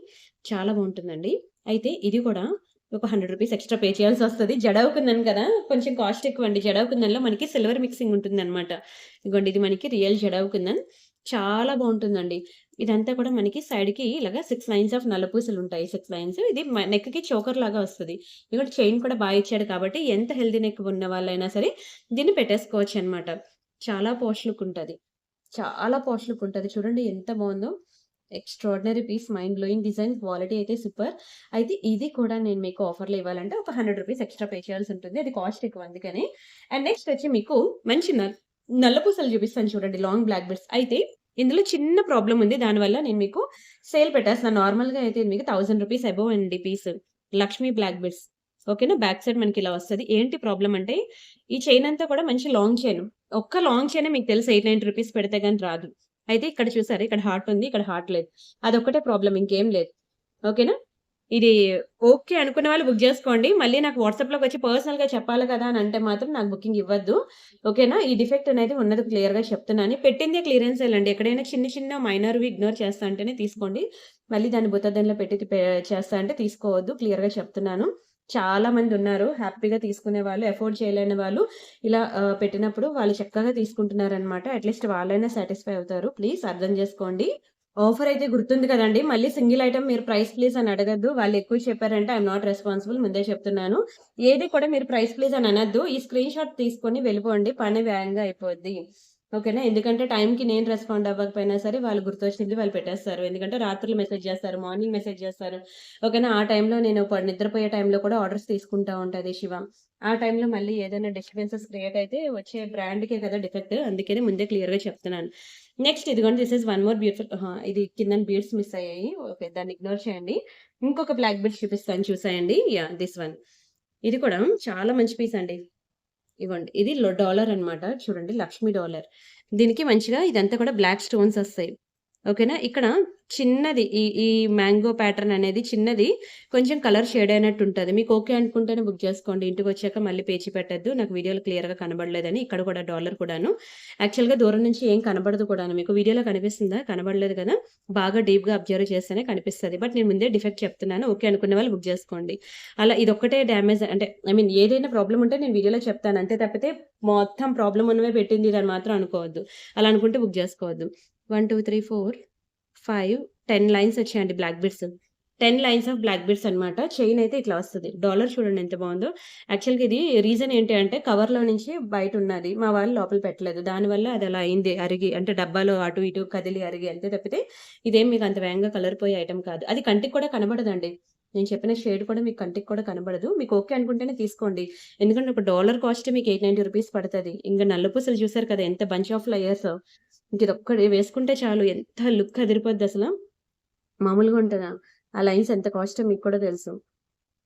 చాలా బావుంటుందండి. అయితే ఇది కూడా ఒక రూ. 100 ఎక్స్‌ట్రా పే చేయాల్సొస్తది. జడావు కుందన్ కదా! కొంచెం కాస్ట్ ఎక్కువండి. జడావు కుందన్‌లో మనకి సిల్వర్ మిక్సింగ్ ఉంటుందనమాట. ఇదిగోండి ఇది మనకి రియల్ జడావు కుందన్. చాలా బావుంటుందండి. ఇదంతా కూడా మనకి సైడ్‌కి ఇలాగా 6 లైన్స్ ఆఫ్ నల్ల పూసలుంటాయి. 6 లైన్స్. ఇది నెక్‌కి చోకర్ లాగా వస్తది. ఇదిగోండి చైన్ కూడా ఇచ్చాడు కాబట్టి ఎంత హెల్తీ నెక్ ఉన్న వాళ్ళైనా సరే దీన్ని పెట్టేసుకోవచ్చనమాట. చాలా పోష్ లుక్ ఉంటది. చాలా పాష్ లుక్ ఉంటది. చూడండి ఎంత బావుందో. Extraordinary piece, mind blowing design, quality అయితే సూపర్. అయితే ఇది కూడా నేను మీకు ఆఫర్‌లో ఇవ్వాలంటే ఒక రూ. 100 ఎక్స్‌ట్రా పే చేయాల్సుంటుంది. అది కాస్ట్ ఎక్కువ అందుకని. అండ్ నెక్స్ట్ వచ్చి మీకు మంచి నల్ల పూసలు చూపిస్తాను చూడండి. Long black beads. అయితే ఇందులో చిన్న ప్రాబ్లమ్ ఉంది. దానివల్ల నేను మీకు సేల్ పెట్టేస్తున్నాను. నార్మల్‌గా అయితే ఇది మీకు రూ. 1000 అబోవ్ అండి పీస్. Lakshmi black beads. ఓకేనా. బ్యాక్ సైడ్ మనకిలా వస్తది. ఏంటి ప్రాబ్లమ్ అంటే ఈ చైన్ అంతా కూడా మంచి లాంగ్ చైన్. ఒక్క లాంగ్ చైనే మీకు తెలుసు రూ. 890 పెడితే గాని రాదు. అయితే ఇక్కడ చూసారా? ఇక్కడ హార్ట్ ఉంది. ఇక్కడ హార్ట్ లేదు. అదొక్కటే ప్రాబ్లమ్ ఇంకేం లేదు. ఓకేనా? ఇది ఓకే అనుకున్న వాళ్ళు బుక్ జేసుకోండి. మళ్ళీ నాకు వాట్సాప్‌లోకొచ్చి పర్సనల్‌గా చెప్పాలి కదా! అని అంటే మాత్రం నాకు బుకింగ్ ఇవ్వద్దు. ఓకేనా? ఈ డిఫెక్ట్ అనేది ఉన్నది క్లియర్‌గా చెప్తున్నాను. పెట్టిందే క్లియరెన్సేలండి. ఎక్కడైనా చిన్న చిన్న మైనర్‌వి ఇగ్నోర్ చేస్తా అంటేనే తీసుకోండి. మళ్ళీ దాన్ని భూతద్దంలో పెట్టి చేస్తా అంటే తీసుకోవద్దు. క్లియర్‌గా చెప్తున్నాను. చాలా మందున్నారు. హ్యాపీగా తీసుకునేవాళ్ళు, అఫోర్డ్ చేయలేని వాళ్ళు ఇలా పెట్టినప్పుడు వాళ్ళు చక్కగా తీసుకుంటున్నారనమాట. అట్‌లీస్ట్ వాళ్ళైనా సాటిస్ఫై అవుతారు. ప్లీజ్ అర్థం జేసుకోండి. ఆఫర్ అయితే గుర్తుంది కదండీ! మళ్ళీ సింగిల్ ఐటెమ్ మీరు ప్రైస్ ప్లీజ్ అని అడగొద్దు. వాళ్ళు ఎక్కువ చెప్పారంటే ఐయామ్ నాట్ రెస్పాన్సిబుల్ ముందే చెప్తున్నాను. ఏది కూడా మీరు ప్రైస్ ప్లీజ్ అని అనొద్దు. ఈ స్క్రీన్ షాట్ తీసుకొని వెళ్ళిపోండి. పని వేగంగా అయిపోద్ది. ఓకేనా? ఎందుకంటే టైంకి నేను రెస్పాండ్ అవ్వకపోయినా సరే వాళ్ళు గుర్తొచ్చింది వాళ్ళు పెట్టేస్తారు. ఎందుకంటే రాత్రులు మెసేజ్ చేస్తారు. మార్నింగ్ మెసేజ్ చేస్తారు. ఓకేనా? ఆ టైంలో నేను నిద్రపోయే టైంలో కూడా ఆర్డర్స్ తీసుకుంటా ఉంటది శివ. ఆ టైంలో మళ్ళీ ఏదైనా డిస్టర్బెన్సెస్ క్రియేట్ అయితే వచ్చే బ్రాండ్‌కే కదా డిఫెక్ట్. అందుకనే ముందే క్లియర్‌గా చెప్తున్నాను. నెక్స్ట్ ఇదిగోండి this is one more beautiful ఇది కిందన బీడ్స్ మిస్ అయ్యాయి. ఓకే. దాన్ని ఇగ్నోర్ చేయండి. ఇంకొక బ్లాక్ బీడ్స్ చూపిస్తాను చూసేయండి. యాహ్! This one. ఇది కూడా చాలా మంచి పీస్ అండి. ఇగోండి. ఇది డాలర్ అన్నమాట. చూడండి లక్ష్మీ డాలర్. దీనికి మంచిగా ఇదంతా కూడా బ్లాక్ స్టోన్స్ ఒస్తాయి. ఓకేనా. ఇక్కడ చిన్నది ఈ మ్యాంగో ప్యాటర్న్ అనేది చిన్నది కొంచెం కలర్ షేడ్ అయినట్టుంటది. మీకు ఓకే అనుకుంటేనే బుక్ జేసుకోండి. ఇంటికొచ్చాక మళ్ళీ పేచి పెట్టొద్దు. నాకు వీడియోలో క్లియర్‌గా కనబడలేదని. ఇక్కడ కూడా డాలర్ కూడాను. యాక్చువల్‌గా దూరం నుంచి ఏం కనబడదు కూడాను. మీకు వీడియోలో కనిపిస్తుందా? కనబడలేదు కదా! బాగా డీప్‌గా అబ్జర్వ్ చేస్తేనే కనిపిస్తది. బట్ నేను ముందే డిఫెక్ట్ చెప్తున్నాను. ఓకే అనుకునే వాళ్ళు బుక్ జేసుకోండి. అలా ఇదొక్కటే డ్యామేజ్ అంటే ఐ మీన్ ఏదైనా ప్రాబ్లమ్ ఉంటే నేను వీడియోలో చెప్తాను. అంతే తప్పితే మొత్తం ప్రాబ్లమ్ ఉన్నవే పెట్టింది అని మాత్రం అనుకోవద్దు. అలా అనుకుంటే బుక్ జేసుకోవద్దు. 1, 2, 3, 4, 5, 10 లైన్స్ వచ్చాయండి black beads. 10 lines of black beads అన్నమాట. చైన్ అయితే ఇట్లా వస్తది. డాలర్ చూడండి ఎంత బావుందో. యాక్చువల్‌గా ఇది రీజన్ ఏంటి అంటే కవర్‌లో నుంచి బయటున్నది. మా వాళ్ళు లోపల పెట్టలేదు. దానివల్ల అది అలా అయింది. అరిగి అంటే డబ్బాలో అటు ఇటు కదిలి అరిగి అంతే తప్పితే ఇదేం మీకు అంత వేగంగా కలర్ పోయే ఐటెమ్ కాదు. అది కంటికి కూడా కనబడదండి. నేను చెప్పిన షేడ్ కూడా మీకు కంటికి కూడా కనబడదు. మీకు ఓకే అనుకుంటేనే తీసుకోండి. ఎందుకంటే ఒక డాలర్ కాస్ట్ మీకు రూ. 890 పడతది. ఇంక నల్ల పూసలు చూసారు కదా! ఎంత బంచ్ ఆఫ్ లేయర్సో. ఇంకిదొక్కటి వేసుకుంటే చాలు ఎంత లుక్ అదిరిపోద్దసల. మామూలుగా ఉంటదా? ఆ లైన్స్ ఎంత కాస్టో మీకు కూడా తెలుసు.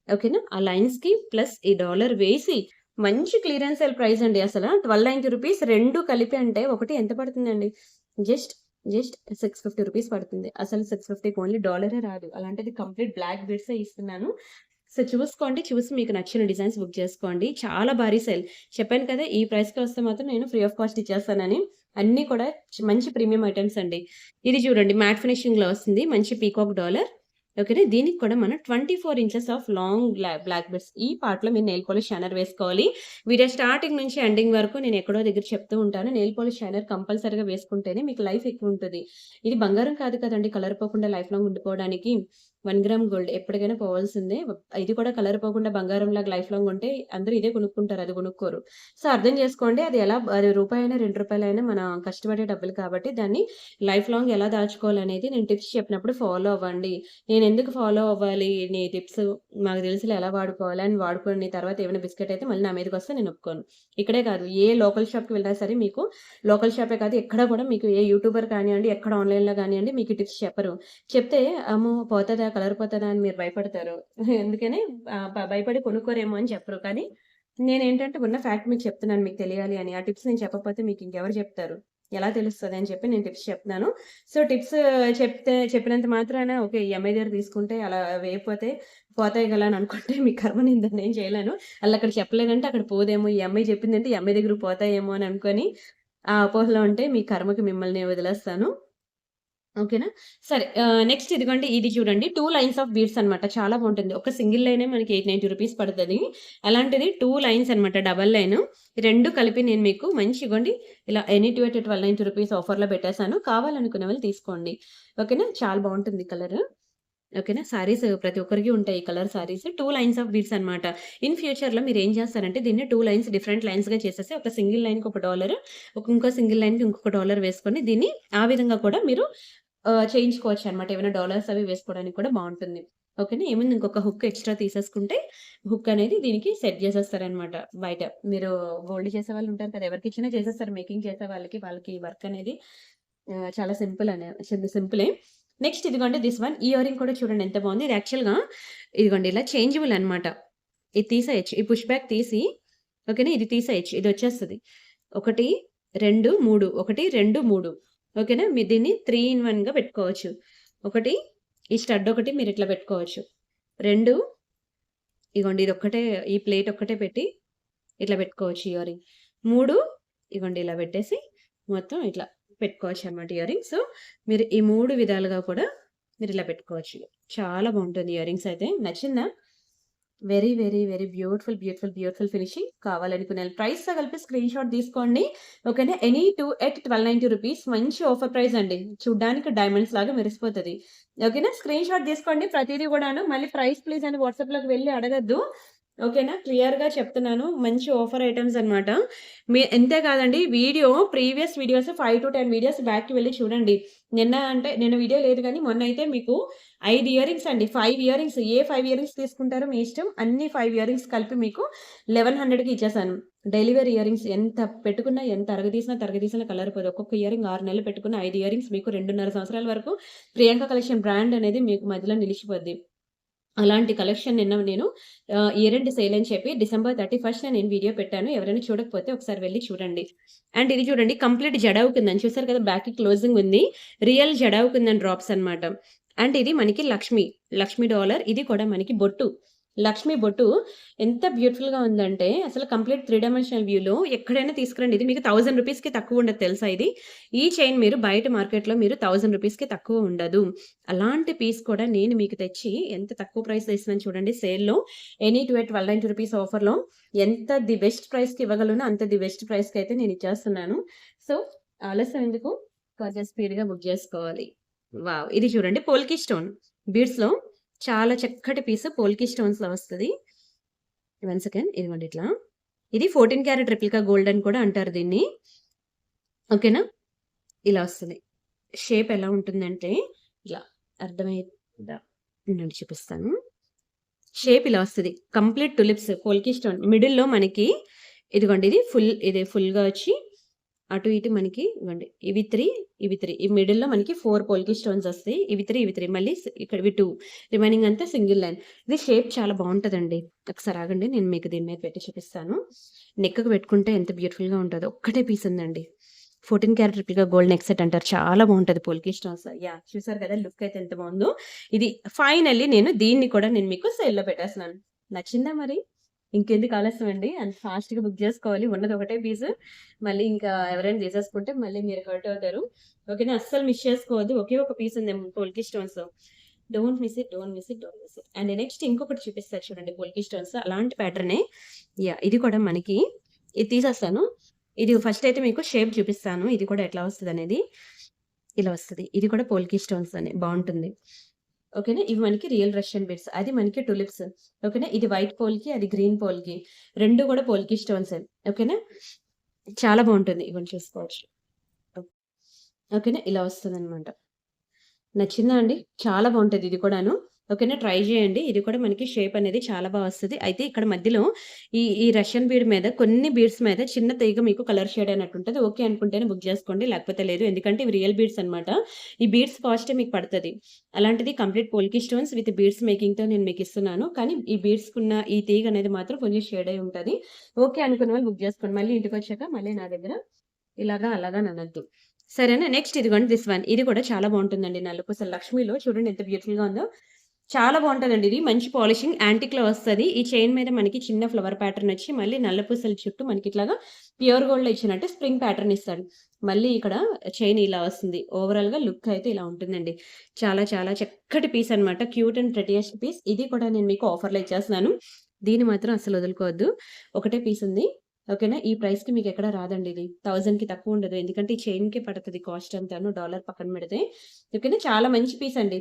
ఓకేనా? ఆ లైన్స్‌కి ప్లస్ ఈ డాలర్ వేసి మంచి క్లియరెన్స్ సేల్ ప్రైస్ అండి అసల. రూ. 1290 2 కలిపి అంటే ఒకటి ఎంత పడుతుందండి? జస్ట్, జస్ట్ రూ. 650 పడుతుంది. అసలు 650కి ఓన్లీ డాలరే రాదు. అలాంటిది కంప్లీట్ బ్లాక్ బీడ్సే ఇస్తున్నాను. సో, చూసుకోండి. చూసి మీకు నచ్చిన డిజైన్స్ బుక్ చేసుకోండి. చాలా భారీ సేల్. చెప్పాను కదా! ఈ ప్రైస్‌కి వస్తే మాత్రం నేను ఫ్రీ ఆఫ్ కాస్ట్ ఇచ్చేస్తానని. అన్నీ కూడా మంచి ప్రీమియం ఐటెమ్స్ అండి. ఇది చూడండి మ్యాట్ ఫినిషింగ్‌లో వస్తుంది. మంచి పీకాక్ డాలర్. ఓకేనా. దీనికి కూడా మనం 24 inches of long black beads ఈ పార్ట్‌లో మీరు నెయిల్ పాలిష్ షైనర్ వేసుకోవాలి. వీడియో స్టార్టింగ్ నుంచి ఎండింగ్ వరకు నేను ఎక్కడో దగ్గర చెప్తూ ఉంటాను. నెయిల్ పాలిష్ షైనర్ కంపల్సరీగా వేసుకుంటేనే మీకు లైఫ్ ఎక్కువుంటది. ఇది బంగారం కాదు కదండీ! కలర్ పోకుండా లైఫ్ లాంగ్ ఉండిపోవడానికి. 1 గ్రామ్ గోల్డ్ ఎప్పటికైనా పోవాల్సిందే. ఇది కూడా కలర్ పోకుండా బంగారంలాగా లైఫ్ లాంగ్ ఉంటే అందరూ ఇదే కొనుక్కుంటారు. అది కొనుక్కోరు. సో, అర్థం చేసుకోండి. అది రూపాయైనా, రూ. 2 మన కష్టపడే డబ్బులు కాబట్టి దాన్ని లైఫ్ లాంగ్ ఎలా దాచుకోవాలనేది నేను టిప్స్ చెప్పినప్పుడు ఫాలో అవ్వండి. నేనెందుకు ఫాలో అవ్వాలి నీ టిప్స్ నాకు తెలుసులే ఎలా వాడుకోవాలి అని వాడుకొని తర్వాత ఏమైనా బిస్కెట్ అయితే మళ్ళీ నా మీదకొస్తే నేను ఒప్పుకోను. ఇక్కడే కాదు ఏ లోకల్ షాప్‌కి వెళ్ళినా సరే మీకు లోకల్ షాపే కాదు ఎక్కడ కూడా మీకు ఏ యూట్యూబర్ కానియండి, ఎక్కడ ఆన్‌లైన్‌లో గానియండి మీకు ఈ టిప్స్ చెప్పరు. చెప్తే అమ్మో! పోతదా? కలర్ పోతదా? అని మీరు భయపడతారు. అందుకని భయపడి కొనుక్కోరేమో అని చెప్పరు. కానీ నేనేంటంటే ఉన్న ఫ్యాక్ట్ మీకు చెప్తున్నాను మీకు తెలియాలి అని. ఆ టిప్స్ నేను చెప్పకపోతే మీకు ఇంకెవరు చెప్తారు? ఎలా తెలుస్తది అని చెప్పి నేను టిప్స్ చెప్తున్నాను. సో, టిప్స్ చెప్పినంత మాత్రాన ఓకే. ఈ అమ్మాయి దగ్గర తీసుకుంటే అలా వేయకపోతే పోతాయి గలా అని అనుకుంటే మీ కర్మ నేను దాన్నేం చేయలేను. ఆళ్ళక్కడ చెప్పలేదంటే అక్కడ పోదేమో, ఈ అమ్మాయి చెప్పిందంటే ఈ అమ్మాయి దగ్గరికి పోతాయేమో అని అనుకోని ఆ అపోహలో ఉంటే మీ కర్మకి మిమ్మల్ని వదిలేస్తాను. ఓకేనా? సరే నెక్స్ట్ ఇదిగోండి ఇది చూడండి 2 లైన్స్ ఆఫ్ బీడ్స్ అనమాట. చాలా బావుంటుంది. ఒక సింగిల్ లైనే మనకి రూ. 890 పడతది. అలాంటిది 2 లైన్స్ అనమాట డబుల్ లైను. 2 కలిపి నేను మీకు మంచి ఇగోండి ఇలా ఎనీ 2 at రూ. 1290 ఆఫర్‌లో పెట్టేసాను. కావాలనుకునే వాళ్ళు తీసుకోండి. ఓకేనా? చాలా బావుంటుంది కలరు. ఓకేనా? సారీస్ ప్రతి ఒక్కరికి ఉంటాయి ఈ colour saris. 2 lines of beads అనమాట. ఇన్ ఫ్యూచర్‌లో మీరేం చేస్తారంటే దీన్ని 2 లైన్స్ డిఫరెంట్ లైన్స్‌గా చేసేసి ఒక సింగిల్ లైన్‌కి ఒక డాలర్, ఇంకో సింగిల్ లైన్‌కి ఇంకొక డాలర్ వేసుకొని దీన్ని ఆ విధంగా కూడా మీరు చేయించుకోవచ్చనమాట. ఏమైనా డాలర్స్ అవి వేసుకోవడానికి కూడా బావుంటుంది. ఓకేనా. ఏముంది ఇంకొక హుక్ ఎక్స్‌ట్రా తీసేసుకుంటే, హుక్ అనేది దీనికి సెట్ జేసేస్తారనమాట బయట. మీరు గోల్డ్ చేసేవాళ్ళుంటారు కదా! ఎవరికిచ్చినా చేసేస్తారు మేకింగ్ చేసే వాళ్ళకి. వాళ్ళకి వర్క్ అనేది చాలా సింపులే. నెక్స్ట్ ఇదిగోండి దిస్ వన్ ఇయర్ రింగ్ కూడా చూడండి ఎంత బావుంది. ఇది యాక్చువల్‌గా ఇదిగోండి ఇలా చేంజబుల్ అనమాట. ఇది తీసేయొచ్చు. ఈ పుష్ బ్యాక్ తీసి ఓకేనా. ఇది తీసేయొచ్చు. ఇదొచ్చేస్తది. 1, 2, 3 1, 2, 3 ఓకేనా. మీరు దీన్ని 3 ఇన్ 1గా పెట్టుకోవచ్చు. ఒకటి ఈ స్టడ్ ఒకటి మీరిట్లా పెట్టుకోవచ్చు. 2 ఇగోండి ఇదొక్కటే ఈ ప్లేట్ ఒక్కటే పెట్టి ఇట్లా పెట్టుకోవచ్చు ఇయర్ రింగ్. 3 ఇగోండి ఇలా పెట్టేసి మొత్తం ఇట్లా పెట్టుకోవచ్చనమాట ఇయర్ రింగ్. సో, మీరు ఈ 3 విధాలుగా కూడా మీరిలా పెట్టుకోవచ్చు. చాలా బావుంటుంది ఇయర్ రింగ్స్ అయితే. నచ్చిందా? Very, very, very beautiful, beautiful, beautiful finishing. కావాలనుకునే ప్రైస్‌తో కలిపి స్క్రీన్‌షాట్ తీసుకోండి. ఓకేనా. ఎనీ 2 ఎట్ ₹1290 మంచి ఆఫర్ ప్రైస్ అండి. చూడ్డానికి డైమండ్స్ లాగా మెరిసిపోతది. ఓకేనా. స్క్రీన్‌షాట్ తీసుకోండి ప్రతీది గూడాను. మళ్ళీ ప్రైస్ ప్లీజ్ అని వాట్సాప్‌లోకి వెళ్లి అడగొద్దు. ఓకేనా. క్లియర్‌గా చెప్తున్నాను. మంచి ఆఫర్ ఐటెమ్స్ అన్నమాట. ఇంతే కాదండి ప్రీవియస్ వీడియోస్ 5-10 వీడియోస్ బ్యాక్‌కి వెళ్లి చూడండి. నిన్న వీడియో లేదు గానీ మొన్నైతే మీకు 5 ఇయర్ రింగ్స్ అండి. 5 ఇయర్ రింగ్స్ 5 ఇయర్ రింగ్స్ తీసుకుంటారో మీ ఇష్టం. అన్ని 5 ఇయర్ రింగ్స్ కలిపి మీకు 1100కి ఇచ్చేసాను. డైలీ వేర్ ఇయర్ రింగ్స్ ఎంత పెట్టుకున్నా, ఎంత తరగతీసినా కలర్ పోదు. ఒక్కొక్క ఇయర్ రింగ్ 6 నెలలు పెట్టుకున్న 5 ఇయర్ రింగ్స్ మీకు 2.5 సంవత్సరాల వరకు ప్రియాంక కలెక్షన్ బ్రాండ్ అనేది మీకు మధ్యలో నిలిచిపోద్ది. అలాంటి కలెక్షన్ నిన్న నేను ఇయర్ ఎండ్ సేల్ అని చెప్పి డిసెంబర్ 31న నేను వీడియో పెట్టాను. ఎవరైనా చూడకపోతే ఒకసారి వెళ్లి చూడండి. అండ్ ఇది చూడండి కంప్లీట్ జడావు కిందని చూసారు కదా! బ్యాక్‌కి క్లోజింగ్ ఉంది. రియల్ జడావు కిందని డ్రాప్స్ అన్నమాట. అండ్ ఇది మనకి లక్ష్మి డాలర్ ఇది కూడా మనకి బొట్టు. లక్ష్మి బొట్టు ఎంత బ్యూటిఫుల్‌గా ఉందంటే అసలు కంప్లీట్ 3 డైమెన్షనల్ వ్యూలో ఎక్కడైనా తీసుకురండి. ఇది మీకు ₹1000కి తక్కువ ఉండదు తెలుసా ఇది. ఈ చైన్ మీరు బయట మార్కెట్‌లో మీరు ₹1000కి తక్కువ ఉండదు. అలాంటి పీస్ కూడా నేను మీకు తెచ్చి ఎంత తక్కువ ప్రైస్‌లో ఇస్తున్నాను చూడండి సేల్‌లో. ఎనీ 2 ఎట్ ₹1290 ఆఫర్‌లో ఎంత ది బెస్ట్ ప్రైస్‌కి ఇవ్వగలనో అంత ది బెస్ట్ ప్రైస్‌కి అయితే నేను ఇచ్చేస్తున్నాను. సో, ఆలస్యం ఎందుకు కొంచెం స్పీడ్‌గా బుక్ చేసుకోవాలి. వావ్! ఇది చూడండి పోల్కి స్టోన్ బీడ్స్‌లో చాలా చక్కటి పీస్ పోల్కి స్టోన్స్‌లో వస్తది. వన్ సెకండ్ ఇదిగోండి ఇట్లా. ఇది 14 క్యారెట్ రెప్లికా గోల్డ్ అని కూడా అంటారు దీన్ని. ఓకేనా. ఇలా వస్తది. షేప్ ఎలా ఉంటుందంటే ఇలా అర్థమైందా? ఉండండి చూపిస్తాను. షేప్ ఇలా వస్తది. కంప్లీట్ టులిప్స్ పోల్కి స్టోన్ మిడిల్‌లో మనకి ఇదిగోండి ఇది ఫుల్‌గా వచ్చి అటు ఇటు మనకి ఇవ్వండి. ఇవి 3 ఈ మిడిల్‌లో మనకి 4 పోల్కి స్టోన్స్ వస్తాయి. ఇవి 3 మళ్ళీ ఇక్కడ ఇవి 2 రిమైనింగ్ అంతా సింగిల్ లైన్. ఇది షేప్ చాలా బావుంటదండి. ఒకసారి ఆగండి నేను మీకు దీని మీద పెట్టి చూపిస్తాను. నెక్‌కి పెట్టుకుంటే ఎంత బ్యూటిఫుల్‌గా ఉంటదో. ఒక్కటే పీస్ ఉందండి. 14 carrot replica gold neck set అంటారు. చాలా బావుంటది పోల్కి స్టోన్స్. యాహ్! చూసారు కదా! లుక్ అయితే ఎంత బావుందో. ఇది ఫైనల్లీ దీన్ని కూడా నేను మీకు సేల్‌లో పెట్టేస్తున్నాను. నచ్చిందా మరి? ఇంకెందుకు ఆలస్యం అండి. అంత ఫాస్ట్‌గా బుక్ జేసుకోవాలి. ఉన్నది ఒకటే పీసు. మళ్ళీ ఇంకా ఎవరైనా తీసేసుకుంటే మళ్ళీ మీరు హర్ట్ అవుతారు. ఓకేనా. అస్సలు మిస్ చేసుకోవద్దు. ఒకే ఒక పీస్ ఉంది పోల్కి స్టోన్స్‌లో. Don't miss it. Don't miss it. Don't miss it. And next ఇంకొకటి చూపిస్తా చూడండి పోల్కి స్టోన్స్ అలాంటి ప్యాటర్నే. యాహ్! ఇది కూడా మనకి ఇది తీసేస్తాను. ఇది ఫస్ట్ అయితే మీకు షేప్ చూపిస్తాను. ఇది కూడా ఎట్లా వస్తదనేది. ఇలా వస్తది. ఇది కూడా పోల్కి స్టోన్స్ అని బావుంటుంది. ఓకేనా. ఇవి మనకి రియల్ రష్యన్ బీడ్స్. అది మనకి టులిప్స్. ఓకేనా. ఇది వైట్ పోల్కి, అది గ్రీన్ పోల్కి. 2 కూడా పోల్కి స్టోన్సే. ఓకేనా. చాలా బావుంటుంది. ఇవన్నీ చూసుకోవచ్చు. ఓకేనా. ఇలా వస్తదనమాట. నచ్చిందా అండి? చాలా బావుంటది ఇది కూడాను. ఓకేనా. ట్రై జేయండి. ఇది కూడా మనకి షేప్ అనేది చాలా బా వస్తది. అయితే ఇక్కడ మధ్యలో ఈ రష్యన్ బీడ్ మీద కొన్ని బీడ్స్ మీద చిన్న తీగ మీకు కలర్ షేడ్ అయినట్టుంటది. ఓకే అనుకుంటేనే బుక్ జేసుకోండి. లేకపోతే లేదు. ఎందుకంటే ఇవి రియల్ బీడ్స్ అనమాట. ఈ బీడ్స్ కాస్టే మీకు పడతది. అలాంటిది కంప్లీట్ పోల్కి స్టోన్స్ విత్ బీడ్స్ మేకింగ్‌తో నేను మీకిస్తున్నాను. కానీ ఈ బీడ్స్‌కున్న ఈ తీగ అనేది మాత్రం కొంచెం షేడ్ అయ్యి ఉంటది. ఓకే అనుకున్న వాళ్ళు బుక్ జేసుకోండి. మళ్ళీ ఇంటికొచ్చాక మళ్ళీ నా దగ్గర ఇలాగా, అలాగా అనొద్దు. సరేనా. నెక్స్ట్ ఇదిగోండి దిస్ వన్. ఇది కూడా చాలా బావుంటుందండి. నల్లపూసల లక్ష్మిలో చూడండి ఎంత బ్యూటిఫుల్‌గా ఉందో. చాలా బావుంటదండి ఇది. మంచి పాలిషింగ్ యాంటిక్‌లో వస్తది. ఈ చైన్ మీద మనకి చిన్న ఫ్లవర్ ప్యాటర్న్ వచ్చి మళ్ళీ నల్లపూసల చుట్టూ మనకి ఇట్లాగా ప్యూర్ గోల్డ్‌లో ఇచ్చినట్టు స్ప్రింగ్ ప్యాటర్న్ ఇస్తాడు. మళ్ళీ ఇక్కడ చైన్ ఇలా వస్తుంది. ఓవరాల్‌గా లుక్ అయితే ఇలా ఉంటుందండి. చాలా చాలా చక్కటి పీస్ అన్నమాట. Cute and prettiest piece. ఇది కూడా నేను మీకు ఆఫర్‌లో ఇచ్చేస్తున్నాను. దీన్ని మాత్రం అస్సలు వదులుకోవద్దు. ఒకటే పీస్ ఉంది. ఓకేనా. ఈ ప్రైస్‌కి మీకెక్కడ రాదండి ఇది. 1000కి తక్కువ ఉండదు. ఎందుకంటే ఈ చైన్‌కే పడతది కాస్ట్ అంతాను. డాలర్ పక్కన పెడితే. ఓకేనా. చాలా మంచి పీస్ అండి.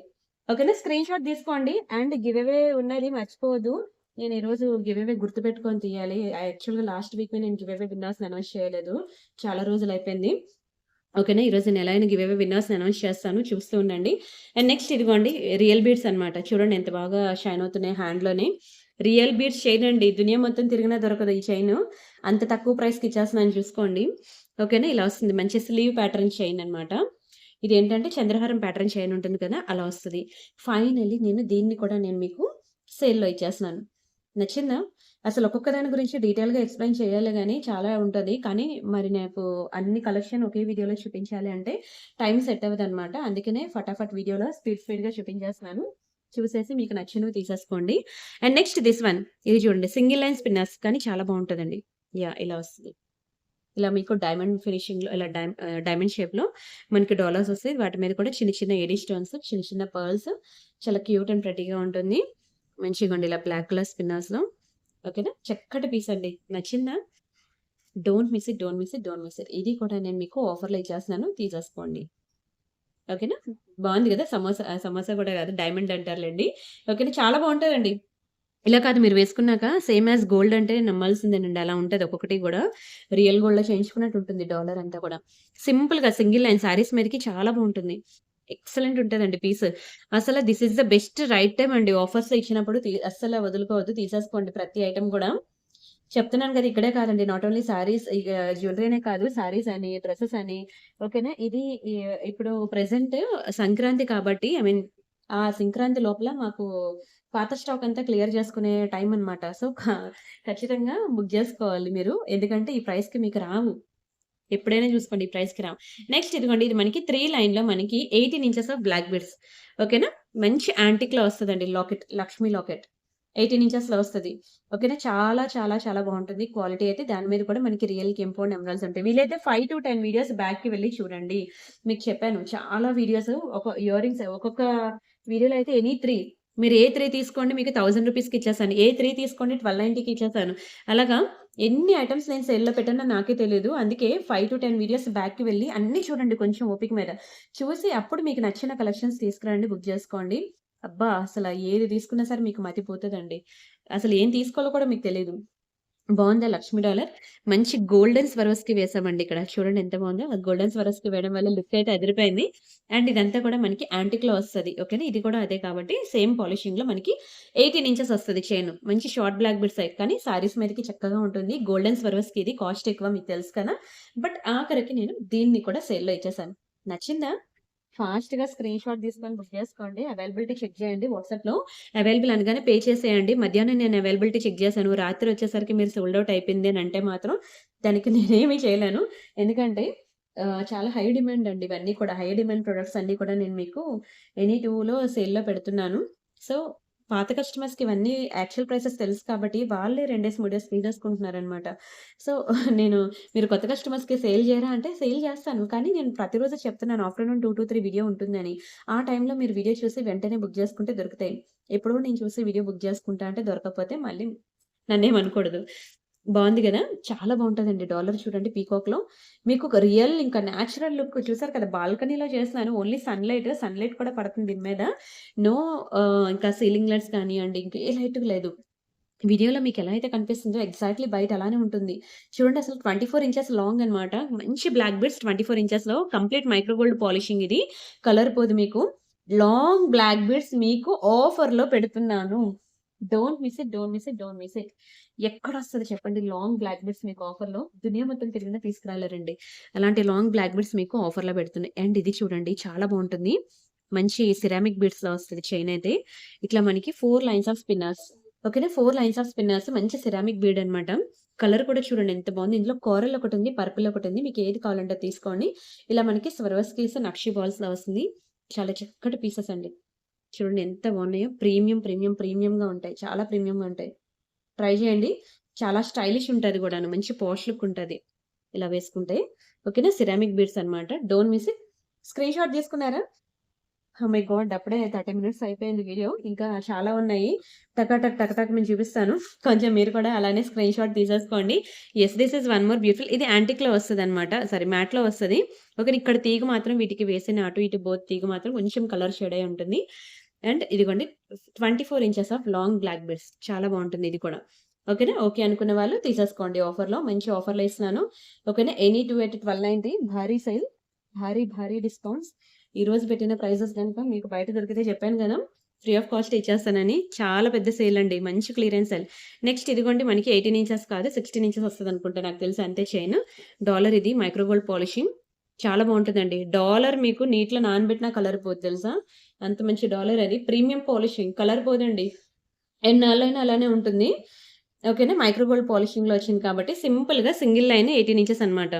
ఓకేనా. స్క్రీన్ షాట్ తీసుకోండి. అండ్ గివ్ అవే ఉన్నది మర్చిపోవద్దు. నేను ఈరోజు గివ్ అవే గుర్తుపెట్టుకొని తీయాలి. యాక్చువల్‌గా లాస్ట్ వీకే నేను గివ్ అవే విన్నర్స్‌ని అనౌన్స్ చేయలేదు. చాలా రోజులయిపోయింది. ఓకేనా. ఈరోజు నేను ఎలా అయినా గివ్ అవే విన్నర్స్‌ని అనౌన్స్ చేస్తాను. చూస్తూ ఉండండి. అండ్ నెక్స్ట్ ఇదిగోండి రియల్ బీడ్స్ అన్నమాట. చూడండి ఎంత బాగా షైన్ అవుతున్నాయి హ్యాండ్‌లోనే. రియల్ బీడ్స్ చైన్ అండి. దునియా మొత్తం తిరిగినా దొరకదు ఈ చైను. అంత తక్కువ ప్రైస్‌కి ఇచ్చేస్తున్నాను చూసుకోండి. ఓకేనా. ఇలా వస్తుంది. మంచి స్లీవ్ ప్యాటర్న్ చైన్ అన్నమాట. ఇదేంటంటే చంద్రహారం ప్యాటర్న్ చైన్ ఉంటుంది కదా! అలా వస్తది. ఫైనల్లీ దీన్ని కూడా నేను మీకు సేల్‌లో ఇచ్చేస్తున్నాను. నచ్చిందా? అసలు ఒక్కొక్క దాని గురించి డీటెయిల్‌గా ఎక్స్‌ప్లెయిన్ చేయాలి గానీ చాలా ఉంటది. కానీ మరి నాకు అన్ని కలెక్షన్ ఒకే వీడియోలో చూపించాలి అంటే టైం సెట్ అవ్వదనమాట. అందుకనే ఫటాఫట్ వీడియోలో స్పీడ్‌గా చూపించేస్తున్నాను. చూసేసి మీకు నచ్చినవి తీసేసుకోండి. And next this one. ఇది చూడండి సింగిల్ లైన్ స్పిన్నర్స్ కానీ చాలా బావుంటదండి. యాహ్! ఇలా వస్తది. ఇలా మీకు డైమండ్ ఫినిషింగ్‌లో ఇలా డైమండ్ షేప్‌లో మనకి డాలర్స్ వస్తాయి. వాటి మీద కూడా చిన్న చిన్న ఏడీ స్టోన్స్, చిన్న చిన్న పర్ల్స్ చాలా క్యూట్ అండ్ ప్రెట్టీగా ఉంటుంది. మంచిగుండి ఇలా బ్లాక్ కలర్ స్పిన్నర్స్‌లో. ఓకేనా. చక్కటి పీస్ అండి. నచ్చిందా? Don't miss it. Don't miss it. Don't miss it. ఇది కూడా నేను మీకు ఆఫర్‌లో ఇచ్చేస్తున్నాను. తీసేసుకోండి. ఓకేనా. బావుంది గదా! సమోసా గూడా గాదు. డైమండ్ అంటారులెండి. ఓకేనా. చాలా బావుంటదండి. ఇలా కాదు మీరు వేసుకున్నాక సేమ్ యాస్ గోల్డ్ అంటే నమ్మాల్సిందేనండి. అలా ఉంటది ఒక్కొక్కటి గూడా. రియల్ గోల్డ్‌లో చేయించుకున్నట్టు ఉంటుంది డాలర్ అంతా కూడా. సింపుల్‌గా సింగిల్ లైన్ శారీస్ మీదకి చాలా బావుంటుంది. ఎక్సలెంట్ ఉంటదండి పీస్. అసల this is the best right time అండి. ఆఫర్స్‌లో ఇచ్చినప్పుడు అస్సల వదులుకోవద్దు. తీసేసుకోండి ప్రతి ఐటెమ్ గూడా. చెప్తున్నాను గదా! ఇక్కడే కాదండి. నాట్ ఓన్లీ శారీస్ ఇగ జ్యువెల్లరీనే కాదు. శారీస్ అని, డ్రెసెస్ అని ఓకేనా. ఇది ఈ ఇప్పుడు ప్రెజెంట్ సంక్రాంతి కాబట్టి ఐ మీన్ ఆ సంక్రాంతి లోపల మాకు పాత స్టాక్ అంతా క్లియర్ చేసుకునే టైం అన్నమాట. సో, ఖచ్చితంగా బుక్ జేసుకోవాలి మీరు. ఎందుకంటే ఈ ప్రైస్‌కి మీకు రావు. ఎప్పుడైనా జూసుకోండి ఈ ప్రైస్‌కి రావు. నెక్స్ట్ ఇదిగోండి ఇది మనకి 3 లైన్‌లో మనకి 18 ఇంచెస్ ఆఫ్ బ్లాక్ బీడ్స్ ఓకేనా. మంచి యాంటిక్‌లో వస్తదండి లాకెట్. లక్ష్మీ లాకెట్. 18 ఇంచెస్‌లో వస్తది. ఓకేనా. చాలా చాలా చాలా బావుంటుంది. క్వాలిటీ అయితే దాని మీద కూడా మనకి రియల్ కెంపౌండ్ ఎమరాల్డ్స్ ఉంటాయి. వీలైతే 5-10 వీడియోస్ బ్యాక్‌కి వెళ్లి చూడండి. మీకు చెప్పాను చాలా వీడియోస్ ఒక ఇయర్ రింగ్స్ ఒక్కొక్క వీడియోలో అయితే ఎనీ 3 మీరు ఏ 3 తీసుకోండి మీకు 1000 రూపీస్‌కి ఇచ్చేసాను. ఏ 3 తీసుకోండి 1290కి ఇచ్చేసాను. అలాగా ఎన్ని ఐటెమ్స్ నేను సేల్‌లో పెట్టానో నాకే తెలీదు. అందుకే 5-10 వీడియోస్ బ్యాక్‌కి వెళ్లి అన్నీ చూడండి కొంచెం ఓపిక మీద. చూసి అప్పుడు మీకు నచ్చిన కలెక్షన్స్ తీసుకురండి. బుక్ జేసుకోండి. అబ్బా! అసల ఏది తీసుకున్నా సరే మీకు మతిపోతదండి. అసలు ఏం తీసుకోవాలో కూడా మీకు తెలీదు. బావుందా లక్ష్మీ డాలర్? మంచి గోల్డెన్ స్వరోస్‌కి వేసామండి ఇక్కడ. చూడండి ఎంత బావుందో. ఆ గోల్డెన్ స్వరోస్‌కి వేయడం వల్ల లుక్ అయితే అదిరిపోయింది. అండ్ ఇదంతా కూడా మనకి యాంటిక్‌లో వస్తది. ఓకేనా. ఇది కూడా అదే కాబట్టి సేమ్ పాలిషింగ్‌లో మనకి 18 ఇంచెస్ వస్తది చైను. మంచి షార్ట్ బ్లాక్ బిడ్స్ కానీ సారీస్ మీదకి చక్కగా ఉంటుంది. గోల్డెన్ స్వరోస్‌కి ఇది కాస్ట్ ఎక్కువ మీకు తెలుసు కదా! బట్ ఆఖరికి నేను దీన్ని కూడా సేల్‌లో ఇచ్చేసాను. నచ్చిందా? ఫాస్ట్‌గా స్క్రీన్ షాట్ తీసుకొని బుక్ చేసుకోండి. అవైలబిలిటీ చెక్ చేయండి వాట్సాప్‌లో. అవైలబుల్ అనగానే పే చేసేయండి. మధ్యాహ్నం నేను అవైలబిలిటీ చెక్ చేశాను. రాత్రి వచ్చేసరికి మీరు సోల్డ్ ఔట్ అయిపోయింది అని అంటే మాత్రం దానికి నేనేమి చేయలేను. ఎందుకంటే చాలా హై డిమాండ్ అండి ఇవన్నీ కూడా. హై డిమాండ్ ప్రొడక్ట్స్ అన్నీ కూడా నేను మీకు ఎనీ 2లో సేల్‌లో పెడుతున్నాను. సో, పాత కస్టమర్స్‌కి ఇవన్నీ యాక్చువల్ ప్రైసెస్ తెలుసు కాబట్టి వాళ్ళే 2 డేస్, 3 డేస్ తీసేసుకుంటున్నారనమాట. సో, నేను మీరు కొత్త కస్టమర్స్‌కి సేల్ చేయరా అంటే సేల్ చేస్తాను. కానీ నేను ప్రతిరోజు చెప్తున్నాను ఆఫ్టర్‌నూన్ 2-3 వీడియో ఉంటుందని. ఆ టైంలో మీరు వీడియో చూసి వెంటనే బుక్ చేసుకుంటే దొరుకుతాయి. ఎప్పుడో నేను చూసి వీడియో బుక్ చేసుకుంటా అంటే దొరకకపోతే మళ్ళీ నన్నేమనకూడదు. బావుంది గదా! చాలా బావుంటదండి. డాలర్ చూడండి పీకాక్‌లో. మీకు ఒక రియల్ ఇంకా న్యాచురల్ లుక్ చూసారు కదా! బాల్కనీలో చేస్తున్నాను. ఓన్లీ సన్‌లైట్ కూడా పడుతుంది దీని మీద. నో ఇంకా సీలింగ్ లైట్స్ కానియ్యండి, ఇంక ఏ లైట్ లేదు. వీడియోలో మీకెలా అయితే కనిపిస్తుందో ఎగ్జాక్ట్‌లీ బయట అలానే ఉంటుంది. చూడండి అసలు 24 ఇంచెస్ లాంగ్ అనమాట. మంచి బ్లాక్ బీడ్స్ 24 ఇంచెస్‌లో కంప్లీట్ మైక్రో గోల్డ్ పాలిషింగ్ ఇది. కలర్ పోదు మీకు. లాంగ్ బ్లాక్ బీడ్స్ మీకు ఆఫర్‌లో పెడుతున్నాను. Don't miss it, don't miss it, don't miss it. ఎక్కడొస్తది చెప్పండి లాంగ్ బ్లాక్ బీడ్స్ మీకు ఆఫర్‌లో? దునియా మొత్తం తిరిగినా తీసుకురాలేరండి. అలాంటి లాంగ్ బ్లాక్ బీడ్స్ మీకు ఆఫర్‌లో పెడుతున్నాయి. అండ్ ఇది చూడండి చాలా బావుంటుంది. మంచి సిరామిక్ బీడ్స్‌లో వస్తది చైన్ అయితే. ఇట్లా మనకి 4 లైన్స్ ఆఫ్ స్పిన్నర్స్. ఓకేనా. 4 లైన్స్ ఆఫ్ స్పిన్నర్స్ మంచి సిరామిక్ బీడ్ అనమాట. కలర్ కూడా చూడండి ఎంత బావుంది. ఇందులో కోరల్ ఒకటుంది, పర్పుల్ ఒకటుంది. మీకు ఏది కావాలంటే అది తీసుకోండి. ఇలా మనకి స్వరోస్కీస్, నక్షి బాల్స్‌లో వస్తుంది. చాలా చక్కటి పీసెస్ అండి. చూడండి ఎంత బావున్నాయో. ప్రీమియంగా ఉంటాయి. చాలా ప్రీమియంగా ఉంటాయి. ట్రై చేయండి. చాలా స్టైలిష్ ఉంటది గూడాను. మంచి పాష్ లుక్ ఉంటది. ఇలా వేసుకుంటే. ఓకేనా. సిరామిక్ బీడ్స్ అనమాట. Don't miss it. Screenshot తీసుకున్నారా? Oh my God! అప్పుడే 30 మినిట్స్ అయిపోయింది వీడియో. ఇంకా చాలా ఉన్నాయి. టక టక నేను చూపిస్తాను. కొంచెం మీరు కూడా అలానే స్క్రీన్ షాట్ తీసేసుకోండి. Yes, this is one more beautiful. ఇది యాంటిక్‌లో వస్తదనమాట. సారీ మ్యాట్‌లో వస్తది. ఓకే. ఇక్కడ తీగ మాత్రం వీటికి వేసిన అటు ఇటు బోత్ తీగ మాత్రం కొంచెం కలర్ షేడ్ అయ్యి ఉంటుంది. అండ్ ఇదిగోండి 24 inches of long black beads. చాలా బావుంటుంది ఇది కూడా. ఓకేనా. ఓకే అనుకున్న వాళ్ళు తీసేసుకోండి ఆఫర్‌లో. మంచి ఆఫర్‌లో ఇస్తున్నాను. ఓకేనా. ఎనీ 2 ఎట్ 1290 భారీ సేల్. భారీ డిస్కౌంట్స్. ఈరోజు పెట్టిన ప్రైజెస్ గనుక మీకు బయట దొరికితే చెప్పాను గదా! ఫ్రీ ఆఫ్ కాస్ట్ ఇచ్చేస్తానని. చాలా పెద్ద సేల్ అండి. మంచి క్లియరెన్స్ సేల్. నెక్స్ట్ ఇదిగోండి మనకి 18 ఇంచెస్ కాదు 16 ఇంచెస్ వస్తదనుకుంటా నాకు తెలిసి అంతే చైన్. డాలర్ ఇది మైక్రో గోల్డ్ పాలిషింగ్. చాలా బావుంటదండి. డాలర్ మీకు నీటిలో నానబెట్టినా కలర్ పోదు తెలుసా? అంత మంచి డాలర్ అది. ప్రీమియం పాలిషింగ్ కలర్ పోదండి. ఎన్నాళ్ళైనా అలానే ఉంటుంది. ఓకేనా. మైక్రో గోల్డ్ పాలిషింగ్‌లో వచ్చింది కాబట్టి సింపుల్‌గా సింగిల్ లైన్ 18 ఇంచెస్ అనమాట.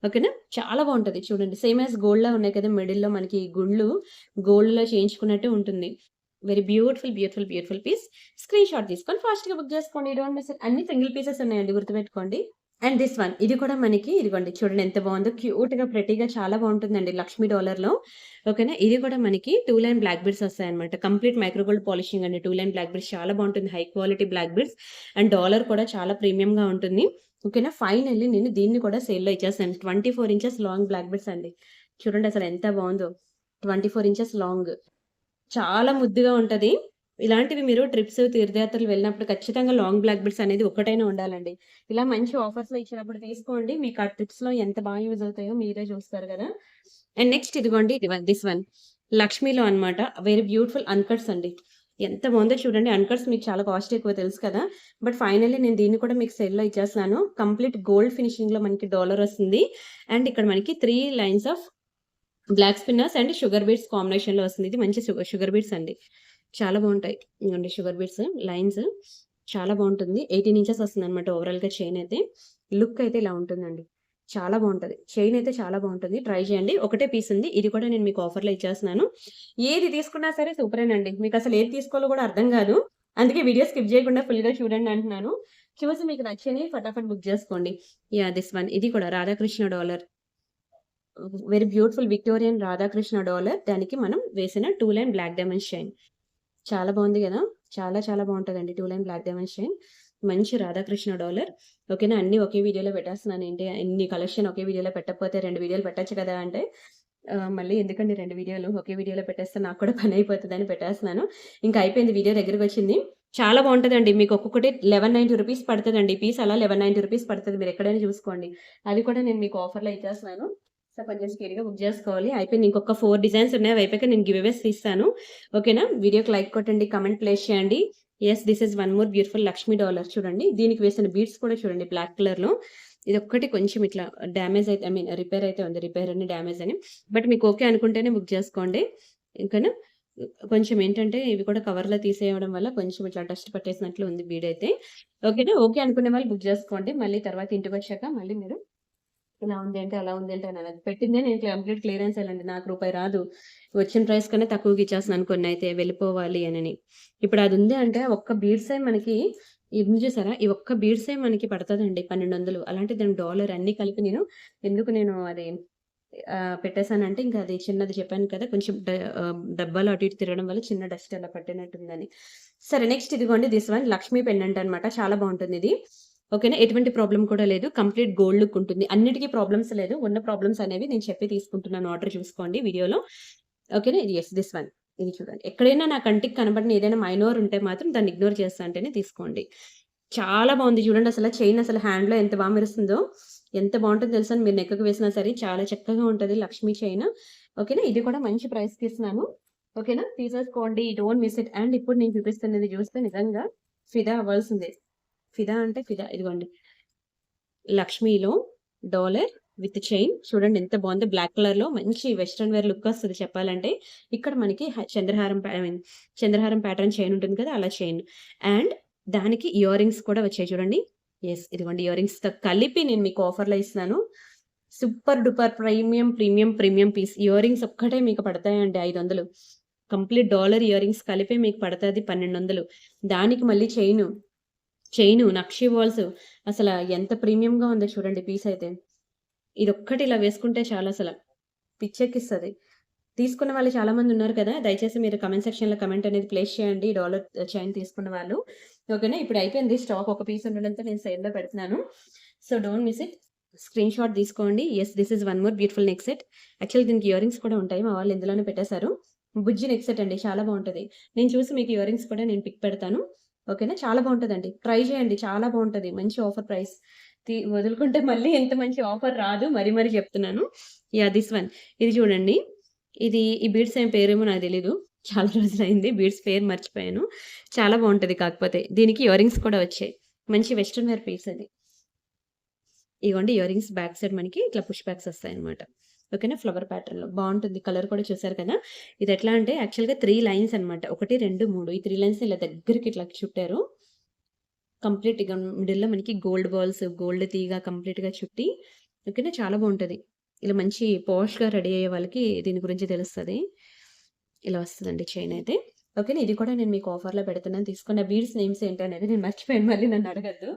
ఓకేనా. చాలా బావుంటది చూడండి. సేమ్ యాస్ గోల్డ్‌లా ఉన్నాయి కదా! మిడిల్‌లో మనకి గుండ్లు గోల్డ్‌లో చేయించుకున్నట్టే ఉంటుంది. Very beautiful piece. Screen shot తీసుకొని ఫాస్ట్‌గా బుక్ చేసుకోండి. Don't miss it. అన్ని సింగిల్ పీసెస్ ఉన్నాయండి గుర్తుపెట్టుకోండి. అండ్ దిస్ వన్ ఇది కూడా మనకి ఇదిగోండి చూడండి ఎంత బావుందో. క్యూట్‌గా ప్రెట్టీగా చాలా బావుంటుందండి. లక్ష్మీ డాలర్‌లో. ఓకేనా. ఇది కూడా మనకి 2 లైన్ బ్లాక్ బీడ్స్ వస్తాయన్నమాట. కంప్లీట్ మైక్రో గోల్డ్ పాలిషింగ్ అండి. 2 లైన్ బ్లాక్ బీడ్స్ చాలా బావుంటుంది. High quality black beads and dollar కూడా చాలా ప్రీమియంగా ఉంటుంది. ఓకేనా. ఫైనల్లీ నేను దీన్ని కూడా సేల్‌లో ఇచ్చేసాను. 24 ఇంచెస్ లాంగ్ బ్లాక్ బీడ్స్ అండి. చూడండి అసలు ఎంత బావుందో. 24 ఇంచెస్ లాంగ్. చాలా ముద్దుగా ఉంటది. ఇలాంటివి మీరు ట్రిప్స్, తీర్థయాత్రలు వెళ్ళినప్పుడు ఖచ్చితంగా లాంగ్ బ్లాక్ బీడ్స్ అనేది ఒక్కటైనా ఉండాలండి. ఇలా మంచి ఆఫర్స్‌లో ఇచ్చినప్పుడు తీసుకోండి. మీకు ఆ ట్రిప్స్‌లో ఎంత బాగా యూజ్ అవుతాయో మీరే చూస్తారు గదా! అండ్ నెక్స్ట్ ఇదిగోండి దిస్ వన్. లక్ష్మీలో అన్నమాట. వెరీ బ్యూటిఫుల్ అన్‌కట్స్ అండి. ఎంత బావుందో చూడండి. అన్‌కట్స్ మీకు చాలా కాస్ట్ ఎక్కువ తెలుసు కదా! బట్ ఫైనల్లీ నేను దీన్ని కూడా మీకు సేల్‌లో ఇచ్చేస్తున్నాను. కంప్లీట్ గోల్డ్ ఫినిషింగ్‌లో మనకి డాలర్ వస్తుంది. అండ్ ఇక్కడ మనకి 3 lines of black spinners and sugar beads కాంబినేషన్‌లో వస్తుంది. ఇది మంచి షుగర్ బీట్స్ అండి. చాలా బావుంటాయి. ఇదిగోండి షుగర్ బీట్స్ లైన్స్ చాలా బావుంటుంది. 18 ఇంచెస్ వస్తుందన్నమాట ఓవరాల్‌గా చైన్ అయితే. లుక్ అయితే ఇలా ఉంటుందండి. చాలా బావుంటది. చైన్ అయితే చాలా బావుంటుంది. ట్రై చేయండి. ఒకటే పీస్ ఉంది. ఇది కూడా నేను మీకు ఆఫర్‌లో ఇచ్చేస్తున్నాను. ఏది తీసుకున్నా సరే సూపరేనండి. మీకసలు ఏది తీసుకోవాలో కూడా అర్థం కాదు. అందుకే వీడియో స్కిప్ చేయకుండా ఫుల్‌గా చూడండి అంటున్నాను. చూసి మీకు నచ్చినయి ఫటాఫట్ బుక్ చేసుకోండి. యాహ్! దిస్ వన్ ఇది కూడా Radhakrishna dollar. Very beautiful Victorian Radhakrishna dollar. దానికి మనం వేసిన 2 లైన్ బ్లాక్ డైమండ్స్ చైన్. చాలా బావుంది గదా! చాలా బావుంటదండి 2 లైన్ బ్లాక్ డైమండ్స్ చైన్. మంచి రాధాకృష్ణ డాలర్. ఓకేనా. అన్నీ ఒకే వీడియోలో పెట్టేస్తున్నాను. ఏంటి ఇన్ని కలెక్షన్ ఒకే వీడియోలో పెట్టకపోతే 2 వీడియోలు పెట్టొచ్చు కదా! అంటే మళ్ళీ ఎందుకండి 2 వీడియోలు ఒకే వీడియోలో పెట్టేస్తే నాకు కూడా పనయిపోతదని పెట్టేస్తున్నాను. ఇంక అయిపోయింది వీడియో దగ్గరకొచ్చింది. చాలా బావుంటదండి. మీకు ఒక్కొక్కటి రూ. 1190 పడతదండి. పీస్ అలా రూ. 1190 పడతది. మీరెక్కడైనా చూసుకోండి. అది కూడా నేను మీకు ఆఫర్‌లో ఇచ్చేస్తున్నాను. సో, కొంచెం స్పీడ్‌గా బుక్ జేసుకోవాలి. అయిపోయింది. ఇంకొక 4 డిజైన్స్ ఉన్నాయి. అవి అయిపోయాక నేను గివ్ అవేస్ తీస్తాను. ఓకేనా. వీడియోకి లైక్ కొట్టండి. కామెంట్ ప్లేస్ చేయండి. Yes, this is one more beautiful Lakshmi dollar చూడండి. దీనికి వేసిన బీడ్స్ కూడా చూడండి బ్లాక్ కలర్‌లో. ఇదొక్కటి కొంచెం ఇట్లా డ్యామేజ్ అయితే ఐ మీన్ రిపేర్ అయితే ఉంది. రిపేర్ అని, డ్యామేజ్ అని. బట్ మీకు ఓకే అనుకుంటేనే బుక్ జేసుకోండి. ఇంకను కొంచెం ఏంటంటే ఇవి కూడా కవర్‌లో తీసేయడం వల్ల కొంచెం ఇట్లా డస్ట్ పట్టేసినట్లు ఉంది బీడైతే. ఓకేనా. ఓకే అనుకునే వాళ్ళు బుక్ జేసుకోండి. మళ్ళీ తర్వాత ఇంటికొచ్చాక మళ్ళీ మీరు ఇలా ఉంది అంటే, అలా ఉంది అంటే అననదు. పెట్టిందే నేను కంప్లీట్ క్లియరెన్స్ సేలండి. నాకు రూపాయి రాదు. వచ్చిన ప్రైస్ కన్నా తక్కువకి ఇచ్చేస్తున్నాను కొన్నైతే వెళ్ళిపోవాలి అనని. ఇప్పుడు అదుంది అంటే ఒక్క బీడ్సే మనకి ఇది ఉంది చూసారా? ఈ ఒక్క బీడ్సే మనకి పడతదండి 1200. అలాంటిది దాని డాలర్ అన్నీ కలిపి ఎందుకు నేను అది పెట్టేసానంటే ఇంకా అది చిన్నది చెప్పాను కదా! కొంచెం డబ్బాలో అటు ఇటు తిరగడం వల్ల చిన్న డస్ట్ అలా పట్టినట్టుందని. సరే నెక్స్ట్ ఇదిగోండి దిస్ వన్ లక్ష్మీ పెండెంట్ అనమాట. చాలా బావుంటుందిది. ఓకేనా. ఎటువంటి ప్రాబ్లమ్ కూడా లేదు. కంప్లీట్ గోల్డ్ లుక్ ఉంటుంది. అన్నిటికి ప్రాబ్లమ్స్ లేదు. ఉన్న ప్రాబ్లమ్స్ అనేవి నేను చెప్పి తీసుకుంటున్నాను. ఆర్డర్ చూసుకోండి వీడియోలో. ఓకేనా. ఇది యెస్ దిస్ వన్. ఇది చూడండి. ఎక్కడైనా నా కంటికి కనబడిన ఏదైనా మైనర్ ఉంటే మాత్రం దాన్ని ఇగ్నోర్ చేస్తా అంటేనే తీసుకోండి. చాలా బావుంది చూడండి అసల చైన్ అసలు హ్యాండ్‌లో ఎంత బా మెరుస్తుందో. ఎంత బావుంటుందో తెలుసా? మీరు నెక్‌కి వేసినా సరే చాలా చక్కగా ఉంటది లక్ష్మీ చైన్. ఓకేనా. ఇది కూడా మంచి ప్రైస్‌కి ఇస్తున్నాను. ఓకేనా. తీసేసుకోండి. Don't miss it. అండ్ ఇప్పుడు నేను చూపిస్తున్నది చూస్తే నిజంగా ఫిదా అవ్వాల్సిందే. ఫిదా అంటే ఫిదా. ఇదిగోండి. లక్ష్మీలో డాలర్ విత్ చైన్ చూడండి ఎంత బావుందో. బ్లాక్ కలర్‌లో మంచి వెస్టర్న్ వేర్ లుక్ వస్తది చెప్పాలంటే. ఇక్కడ మనకి చంద్రహారం ఐ మీన్ చంద్రహారం ప్యాటర్న్ చైన్ ఉంటుంది కదా! అలా చైన్. అండ్ దానికి ఇయర్ రింగ్స్ కూడా వచ్చాయి చూడండి. యెస్. ఇదిగోండి ఇయర్ రింగ్స్‌తో కలిపి నేను మీకు ఆఫర్‌లో ఇస్తున్నాను. Super duper premium piece. Ear rings ఒక్కటే మీకు పడతాయండి 500. కంప్లీట్ డాలర్ ఇయర్ రింగ్స్ కలిపే మీకు పడతది 1200. దానికి మళ్ళీ చైను, నక్షి బాల్స్ అసల ఎంత ప్రీమియంగా ఉందో చూడండి పీసయితే. ఇదొక్కటి ఇలా వేసుకుంటే చాలసల. పిచ్చెక్కిస్తది. తీసుకున్న వాళ్ళు చాలా మందున్నారు కదా! దయచేసి మీరు కామెంట్ సెక్షన్‌లో కామెంట్ అనేది ప్లేస్ చేయండి. డాలర్ చైన్ తీసుకున్న వాళ్ళు. ఓకేనా. ఇప్పుడు అయిపోయింది స్టాక్ ఒక పీస్ ఉండడంతో నేను సేల్‌లో పెడుతున్నాను. So, don't miss it. Screenshot తీసుకోండి. Yes this is one more beautiful neck set. Actually దీనికి ఇయర్ రింగ్స్ కూడా ఉంటాయి. మా వాళ్ళు ఇందులోనే పెట్టేశారు. బుజ్జి నెక్ సెట్ అండి. చాలా బావుంటది. నేను చూసి మీకు ఇయర్ రింగ్స్ కూడా నేను పిక్ పెడతాను. ఓకేనా. చాలా బావుంటదండి. ట్రై చేయండి. చాలా బావుంటది. మంచి ఆఫర్ ప్రైస్. వదులుకుంటే మళ్ళీ ఇంత మంచి ఆఫర్ రాదు. మరీ చెప్తున్నాను. యాహ్! This one. ఇది చూడండి. ఈ బీడ్స్ పేరేమో నాకు తెలీదు. చాలా రోజులయింది. బీడ్స్ పేరు మర్చిపోయాను. చాలా బావుంటది కాకపోతే. దీనికి ఇయర్ రింగ్స్ కూడా వచ్చాయి. మంచి వెస్టర్న్ వేర్ పీస్ అది. ఇగోండి ఇయర్ రింగ్స్ బ్యాక్ సైడ్ మనకి ఇట్లా పుష్ బ్యాక్స్ వస్తాయన్నమాట. ఓకేనా. ఫ్లవర్ ప్యాటర్న్‌లో బావుంటుంది. కలర్ కూడా చూసారు కదా! ఇదెట్లా అంటే యాక్చువల్‌గా 3 లైన్స్ అన్నమాట. 1, 2, 3 ఈ 3 లైన్స్‌ని ఇలా దగ్గరికి ఇట్లా చుట్టారు. కంప్లీట్ ఇగ మిడిల్‌లో మనకి గోల్డ్ బాల్స్, గోల్డ్ తీగ కంప్లీట్‌గా చుట్టి ఓకేనా. చాలా బావుంటది. ఇలా మంచి పాష్‌గా రెడీ అయ్యే వాళ్ళకి దీని గురించి తెలుస్తది. ఇలా వస్తదండి చైన్ అయితే. ఓకేనా. ఇది కూడా నేను మీకు ఆఫర్‌లో పెడుతున్నాను. తీసుకున్న బీడ్స్ నేమ్స్ ఏంటనేది నేను మర్చిపోయాను. మళ్ళీ నన్ను అడగొద్దు.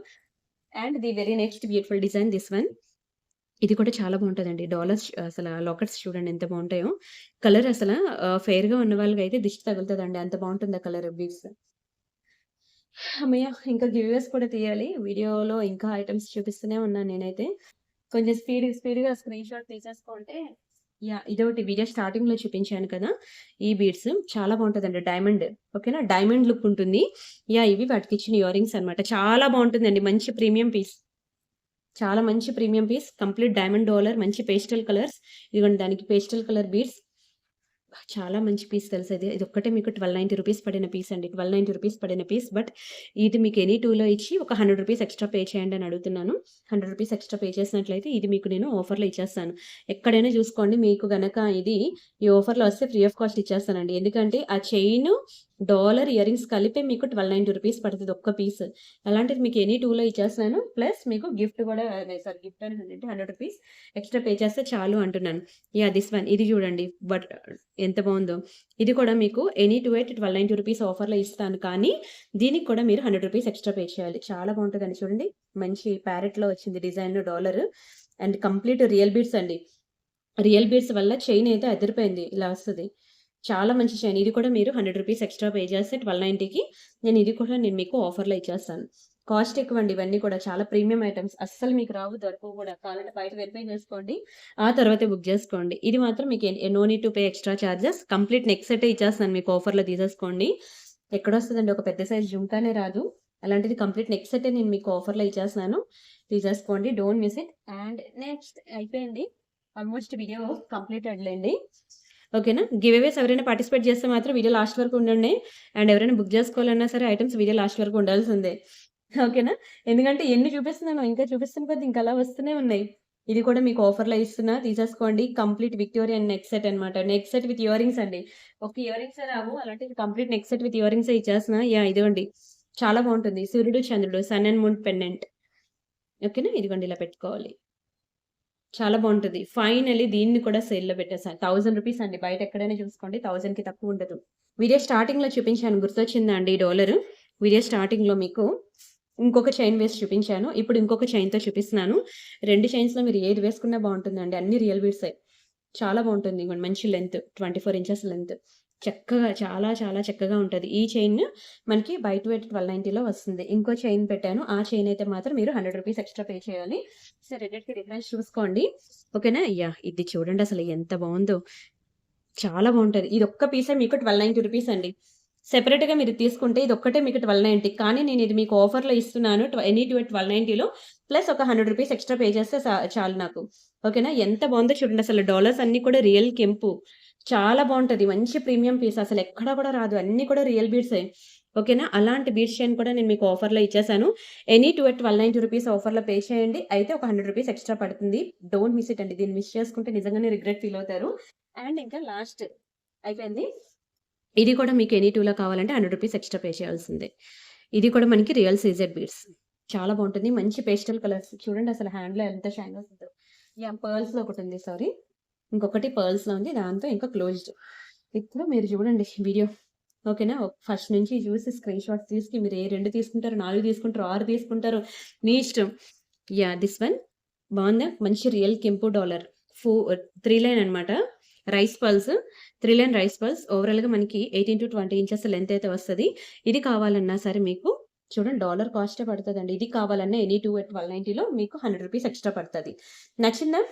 And the very next beautiful design this one. ఇది కూడా చాలా బావుంటదండి. డాలర్స్ అసల లాకెట్స్ చూడండి ఎంత బావుంటాయో. కలర్ అసల ఫెయిర్‌గా ఉన్న వాళ్ళకైతే దిష్టి తగులుతదండి. అంత బావుంటుంది ఆ కలర్ బీడ్స్. హమ్మయ్య! ఇంకా గివ్ అవేస్ కూడా తీయాలి. వీడియోలో ఇంకా ఐటెమ్స్ చూపిస్తూనే ఉన్నాను నేనైతే. కొంచెం స్పీడ్‌గా స్క్రీన్ షాట్ తీసేసుకుంటే యాహ్! ఇదోటి వీడియో స్టార్టింగ్‌లో చూపించాను కదా! ఈ బీడ్స్ చాలా బావుంటదండి. డైమండ్ ఓకేనా. డైమండ్ లుక్ ఉంటుంది. యాహ్! ఇవి వాటికిచ్చిన ఇయర్ రింగ్స్ అన్నమాట. చాలా బావుంటుందండి. మంచి ప్రీమియం పీస్. చాలా మంచి premium piece. Complete diamond dollar మంచి పేస్టల్ కలర్స్. ఇదిగోండి దానికి పేస్టల్ కలర్ బీడ్స్. చాలా మంచి పీస్ తెలుసా ఇది. ఇదొక్కటే మీకు రూ. 1290 పడిన పీస్ అండి. రూ. 1290 పడిన పీస్. బట్ ఇది మీకు ఎనీ 2లో ఇచ్చి ఒక రూ. 100 ఎక్స్‌ట్రా పే చేయండి అని అడుగుతున్నాను. రూ. 100 ఎక్స్‌ట్రా పే చేసినట్లయితే ఇది మీకు నేను ఆఫర్‌లో ఇచ్చేస్తాను. ఎక్కడైనా చూసుకోండి మీకు గనక ఇది ఈ ఆఫర్‌లో వస్తే ఫ్రీ ఆఫ్ కాస్ట్ ఇచ్చేస్తానండి. ఎందుకంటే ఆ చైను, డాలర్, ఇయర్ రింగ్స్ కలిపే మీకు రూ. 1290 పడతది ఒక్క పీస్. అలాంటిది మీకు ఎనీ 2లో ఇచ్చేస్తున్నాను. ప్లస్ మీకు గిఫ్ట్ కూడా సారీ గిఫ్ట్ అనేదంటే రూ. 100 ఎక్స్‌ట్రా పే చేస్తే చాలు అంటున్నాను. యాహ్! దిస్ వన్ ఇది చూడండి. బట్ ఎంత బావుందో. ఇది కూడా మీకు ఎనీ 2 ఎట్ రూ. 1290 ఆఫర్‌లో ఇస్తాను. కానీ దీనికి కూడా మీరు రూ. 100 ఎక్స్‌ట్రా పే చేయాలి. చాలా బావుంటదండి చూడండి. మంచి ప్యారెట్‌లో వచ్చింది design dollar and complete real beads అండి. రియల్ బీడ్స్ వల్ల చైన్ అయితే అదిరిపోయింది. ఇలా వస్తది. చాలా మంచి చైన్. ఇది కూడా మీరు రూ. 100 ఎక్స్‌ట్రా పే చేస్తే 1290కి నేను మీకు ఆఫర్‌లో ఇచ్చేస్తాను. కాస్ట్ ఎక్కువండి ఇవన్నీ కూడా. చాలా ప్రీమియం ఐటెమ్స్. అస్సలు మీకు రావు, దొరకవు కూడా. కావాలంటే బయట వెరిఫై చేసుకోండి. ఆ తర్వాతే బుక్ జేసుకోండి. ఇది మాత్రం మీకు no need to pay extra charges. Complete neck సెట్టే ఇచ్చేస్తాను మీకు ఆఫర్‌లో తీసేసుకోండి. ఎక్కడొస్తదండి ఒక పెద్ద సైజ్ జుంకానే రాదు. అలాంటిది కంప్లీట్ నెక్ సెట్టే నేను మీకు ఆఫర్‌లో ఇచ్చేస్తున్నాను. తీసేసుకోండి. Don't miss it. And next అయిపోయింది. ఆల్మోస్ట్ వీడియో కంప్లీటెడ్ లెండి. ఓకేనా. గివ్ అవేస్ ఎవరైనా పార్టిసిపేట్ చేస్తే మాత్రం వీడియో లాస్ట్ వరకు ఉండండి. అండ్ ఎవరైనా బుక్ చేసుకోవాలన్నా సరే ఐటెమ్స్ వీడియో లాస్ట్ వరకు ఉండాల్సిందే. ఓకేనా. ఎందుకంటే ఎన్ని చూపిస్తున్నానో ఇంకా చూపిస్తున్న కొద్దీ ఇంకా అలా వస్తూనే ఉన్నాయి. ఇది కూడా మీకు ఆఫర్‌లో ఇస్తున్నా తీసేసుకోండి. కంప్లీట్ విక్టోరియన్ నెక్ సెట్ అన్నమాట. Neck set with ear rings అండి. ఒక ఇయర్ రింగ్సే రావు. అలాంటిది కంప్లీట్ నెక్ సెట్ విత్ ఇయర్ రింగ్సే ఇచ్చేస్తున్నా. యాహ్! ఇదిగోండి. చాలా బావుంటుంది. సూర్యుడు, చంద్రుడు సన్ అండ్ మూన్ పెండెంట్. ఓకేనా. ఇదిగోండి ఇలా పెట్టుకోవాలి. చాలా బావుంటది. ఫైనల్లీ దీన్ని కూడా సేల్‌లో పెట్టేసాను. రూ. 1000 అండి. బయట ఎక్కడైనా చూసుకోండి 1000కి తక్కువ ఉండదు. వీడియో స్టార్టింగ్‌లో చూపించాను గుర్తొచ్చిందా అండి డాలరు? వీడియో స్టార్టింగ్‌లో మీకు ఇంకొక చైన్ వేసి చూపించాను. ఇప్పుడు ఇంకొక చైన్‌తో చూపిస్తున్నాను. 2 చైన్స్‌లో మీరు ఏది వేసుకున్నా బావుంటుందండి. అన్ని రియల్ బీడ్సే. చాలా బావుంటుంది. ఇగోండి మంచి లెంత్ 24 ఇంచెస్ లెంత్. చక్కగా చాలా చాలా చక్కగా ఉంటది. ఈ చైన్ మనకి బయట వెయిట్ 1290లో వస్తుంది. ఇంకో చైన్ పెట్టాను. ఆ చైన్ అయితే మాత్రం మీరు రూ. 100 ఎక్స్‌ట్రా పే చేయాలి. సో రెండిటికి డిఫరెన్స్ చూసుకోండి. ఓకేనా? యాహ్! ఇది చూడండి అసలు ఎంత బావుందో. చాలా బావుంటది. ఇదొక్క పీసే మీకు రూ. 1290 అండి. సెపరేట్‌గా మీరు తీసుకుంటే ఇదొక్కటే మీకు 1290 కానీ నేనిది మీకు ఆఫర్‌లో ఇస్తున్నాను. ఎనీ 1290లో ప్లస్ ఒక రూ. 100 ఎక్స్‌ట్రా పే చేస్తే చాలు నాకు. ఓకేనా? ఎంత బావుందో చూడండి అసలు డాలర్స్ అన్నీ కూడా రియల్ కెంపు. చాలా బావుంటది. మంచి ప్రీమియం పీస్ అసలెక్కడ కూడా రాదు. అన్నీ కూడా రియల్ బీడ్సే. ఓకేనా? అలాంటి బీడ్స్ చైన్ కూడా నేను మీకు ఆఫర్‌లో ఇచ్చేసాను. ఎనీ 1290 ఆఫర్‌లో పే చేయండి. అయితే ఒక రూ. 100 ఎక్స్‌ట్రా పడుతుంది. డోంట్ మిస్ ఇట్ అండి. దీన్ని మిస్ చేసుకుంటే నిజంగానే రిగ్రెట్ ఫీల్ అవుతారు. అండ్ ఇంకా లాస్ట్ అయిపోయింది. ఇది కూడా మీకు ఎనీ 2లో కావాలంటే రూ. 100 ఎక్స్‌ట్రా పే చేయాల్సిందే. ఇది కూడా మనకి రియల్ సీజెడ్ బీడ్స్. చాలా బావుంటుంది. మంచి పేస్టల్ కలర్స్. చూడండి అసలు హ్యాండ్‌లో ఎంత షైన్ వస్తుందో. యాహ్! పర్ల్స్‌లో ఒకటుంది సారీ. ఇంకొకటి పర్ల్స్‌లో ఉంది. దాంతో ఇంకా క్లోజ్డ్. ఇప్పుడు మీరు చూడండి వీడియో. ఓకేనా? ఫస్ట్ నుంచి చూసి స్క్రీన్ షాట్స్ తీసి మీరు ఏ 2 తీసుకుంటారో, 4 తీసుకుంటారో, 6 తీసుకుంటారో మీ ఇష్టం. యాహ్! దిస్ వన్ బావుందా? మంచి రియల్ కెంపు డాలర్. 3 లైన్ అనమాట. Rice pearls. 3 line rice pearls. ఓవరాల్‌గా మనకి 18-20 ఇంచెస్ లెంత్ అయితే వస్తది. ఇది కావాలన్నా సరే మీకు చూడండి డాలర్ కాస్టే పడతదండి. ఇది కావాలన్నా ఎనీ 2 ఎట్ 1290లో మీకు రూ. 100 ఎక్స్‌ట్రా పడతది. నచ్చిందా?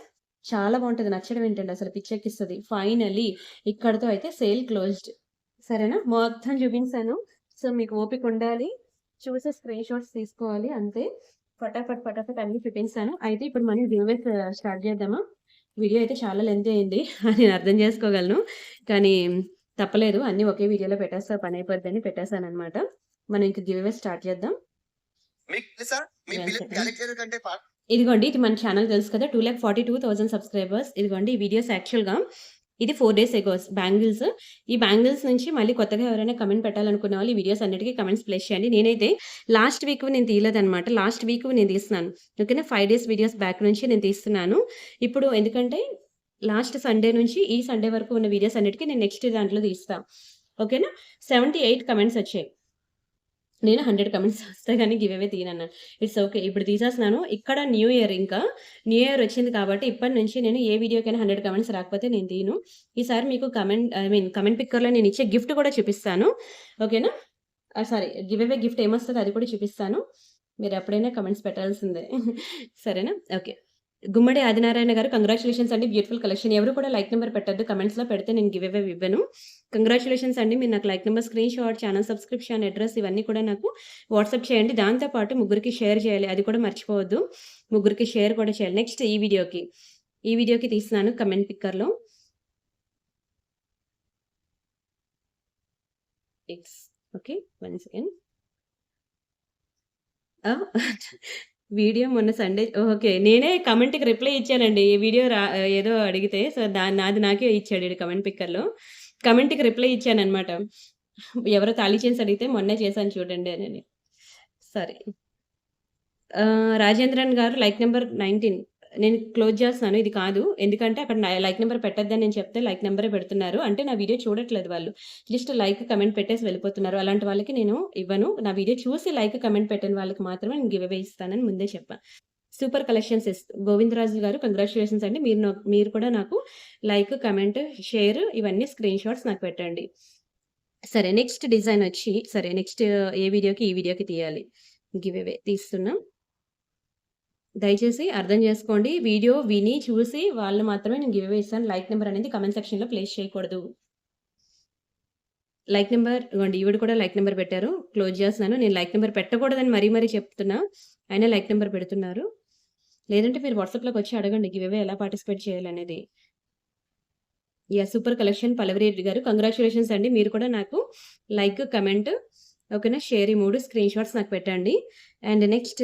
చాలా బావుంటది. నచ్చడం ఏంటండి అసలు పిచ్చెక్కిస్తది. ఫైనల్లీ ఇక్కడితో అయితే సేల్ క్లోజ్డ్. సరేనా? మొత్తం చూపించాను. సో, మీకు ఓపిక ఉండాలి. చూసి స్క్రీన్ షాట్స్ తీసుకోవాలి అంతే. ఫటాఫట్, ఫటాఫట్ అన్నీ చూపించాను. అయితే ఇప్పుడు మనం గివ్‌అవేస్ స్టార్ట్ చేద్దామా? వీడియో అయితే చాలా లెంతీ అయింది. నేను అర్థం చేసుకోగలను. కానీ తప్పలేదు. అన్నీ ఒకే వీడియోలో పెట్టేస్తే పనైపోద్దని పెట్టేసాననమాట. మనం ఇంక గివ్‌అవేస్ స్టార్ట్ చేద్దాం. మీకు తెలుసా? మీ వన్ ఫిల్మ్ సెకండ్. క్యారెక్టర్ కంటే ఇదిగోండి ఇది మన ఛానెల్ తెలుసు కదా! 2,42,000 సబ్స్క్రైబర్స్. ఇదిగోండి ఈ వీడియోస్ యాక్చువల్‌గా ఇది 4 డేస్ ఎగోస్ బ్యాంగిల్స్. ఈ బ్యాంగిల్స్ నుంచి మళ్ళీ కొత్తగా ఎవరైనా కమెంట్ పెట్టాలనుకున్న వాళ్ళు ఈ వీడియోస్ అన్నిటికి కమెంట్స్ ప్లేస్ చేయండి. నేనైతే లాస్ట్ వీక్‌వి నేను తీయలేదనమాట. లాస్ట్ వీక్‌వి నేను తీస్తున్నాను. ఓకేనా? 5 డేస్ వీడియోస్ బ్యాక్ నుంచి నేను తీస్తున్నాను. ఇప్పుడు ఎందుకంటే లాస్ట్ సండే నుంచి ఈ సండే వరకు ఉన్న వీడియోస్ అన్నిటికి నేను నెక్స్ట్ దాంట్లో తీస్తా. ఓకేనా? 78 కమెంట్స్ వచ్చాయి. నేను 100 కమెంట్స్ వస్తే గాని గివ్ అవే తీయనన్నాను. It's okay. ఇప్పుడు తీసేస్తున్నాను. ఇక్కడ న్యూ ఇయర్ ఇంకా. న్యూ ఇయర్ వచ్చింది కాబట్టి ఇప్పటి నుంచి నేను ఏ వీడియోకైనా 100 కమెంట్స్ రాకపోతే నేను తీయను. ఈసారి మీకు కమెంట్ పిక్కర్‌లో నేను ఇచ్చే గిఫ్ట్ కూడా చూపిస్తాను. ఓకేనా? సారీ గివ్ అవే గిఫ్ట్ ఏమొస్తదో అది కూడా చూపిస్తాను. మీరు ఎప్పుడైనా కమెంట్స్ పెట్టాల్సిందే. సరేనా? ఓకే. గుమ్మడి ఆదినారాయణ గారు కంగ్రాచ్యులేషన్స్ అండి. Beautiful collection. ఎవరు కూడా లైక్ నంబర్ పెట్టొద్దు. కమెంట్స్‌లో పెడితే నేను గివ్ అవే ఇవ్వను. కంగ్రాచ్యులేషన్స్ అండి. మీరు నాకు like number, screen shot, channel subscription, address ఇవన్నీ కూడా నాకు వాట్సాప్ చేయండి. దాంతో పాటు ముగ్గురికి షేర్ చేయాలి. అది కూడా మర్చిపోవద్దు. ముగ్గురికి షేర్ కూడా చేయాలి. నెక్స్ట్ ఈ వీడియోకి. ఈ వీడియోకి తీస్తున్నాను కమెంట్ పిక్కర్‌లో. It's okay. One second. ఆ! వీడియో మొన్న సండే ఓకే. నేనే కమెంట్‌కి రిప్లై ఇచ్చానండి. ఈ వీడియో ఏదో అడిగితే సో, నాది నాకే ఇచ్చాడు ఈడు కమెంట్ పిక్కర్‌లో. కమెంట్‌కి రిప్లై ఇచ్చాననమాట. ఎవరో తాళీ చైన్స్ అడిగితే మొన్నే చేశాను చూడండి అనని. సరే. రాజేంద్రన్ గారు లైక్ నంబర్ 19 నేను క్లోజ్ చేస్తున్నాను. ఇది కాదు. ఎందుకంటే అక్కడ లైక్ నంబర్ పెట్టొద్దని నేను చెప్తే లైక్ నంబరే పెడుతున్నారు. అంటే నా వీడియో చూడట్లేదు వాళ్ళు. జస్ట్ లైక్, కమెంట్ పెట్టేసి వెళ్ళిపోతున్నారు. అలాంటి వాళ్ళకి నేను ఇవ్వను. నా వీడియో చూసి లైక్, కమెంట్ పెట్టిన వాళ్ళకి మాత్రమే నేను గివ్ అవే ఇస్తానని ముందే చెప్పా. సూపర్ కలెక్షన్స్ గోవిందరాజు గారు కంగ్రాచ్యులేషన్స్ అండి. మీరు కూడా నాకు లైక్, కమెంట్, షేర్ ఇవన్నీ స్క్రీన్ షాట్స్ నాకు పెట్టండి. సరే నెక్స్ట్ డిజైన్ వచ్చి సరే నెక్స్ట్ ఏ వీడియోకి ఈ వీడియోకి తీయాలి. గివ్ అవే తీస్తున్నా. దయచేసి అర్థం చేసుకోండి. వీడియో విని, చూసి వాళ్ళు మాత్రమే నేను గివ్ అవే ఇస్తాను. లైక్ నంబర్ అనేది కామెంట్ సెక్షన్‌లో ప్లేస్ చేయకూడదు. లైక్ నంబర్ ఇగోండి ఈవిడ కూడా లైక్ నంబర్ పెట్టారు. క్లోజ్ చేస్తున్నాను. నేను లైక్ నంబర్ పెట్టకూడదని మరీ చెప్తున్నా. అయినా లైక్ నంబర్ పెడుతున్నారు. లేదంటే మీరు వాట్సాప్‌లోకొచ్చి అడగండి గివ్ అవే ఎలా పార్టిసిపేట్ చేయాలనేది. యాహ్! సూపర్ కలెక్షన్ పల్లవిరెడ్డి గారు కంగ్రాచ్యులేషన్స్ అండి. మీరు కూడా నాకు లైక్, కమెంట్ ఓకేనా? షేర్ ఈ 3 స్క్రీన్ షాట్స్ నాకు పెట్టండి. అండ్ నెక్స్ట్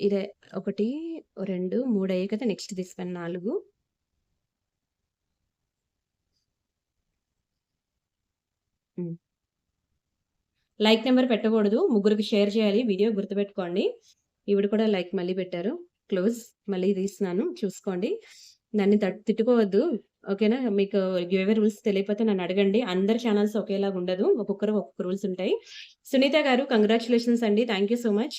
ఇదే 1, 2, 3 అయ్యాయి కదా! నెక్స్ట్ దిస్ వన్ 4 హ్మ్. లైక్ నంబర్ పెట్టకూడదు. ముగ్గురికి షేర్ చేయాలి వీడియో గుర్తుపెట్టుకోండి. ఈవిడ కూడా లైక్ మళ్ళీ పెట్టారు. క్లోజ్ మళ్ళీ తీస్తున్నాను చూసుకోండి. నన్ను తిట్టుకోవద్దు. ఓకేనా? మీకు గివ్ అవే రూల్స్ తెలియకపోతే నన్నడగండి. అందరి ఛానెల్స్ ఒకేలాగా ఉండదు. ఒక్కొక్కరు ఒక్కొక్క రూల్స్ ఉంటాయి. సునీత గారు కంగ్రాచ్యులేషన్స్ అండి. Thank you so much.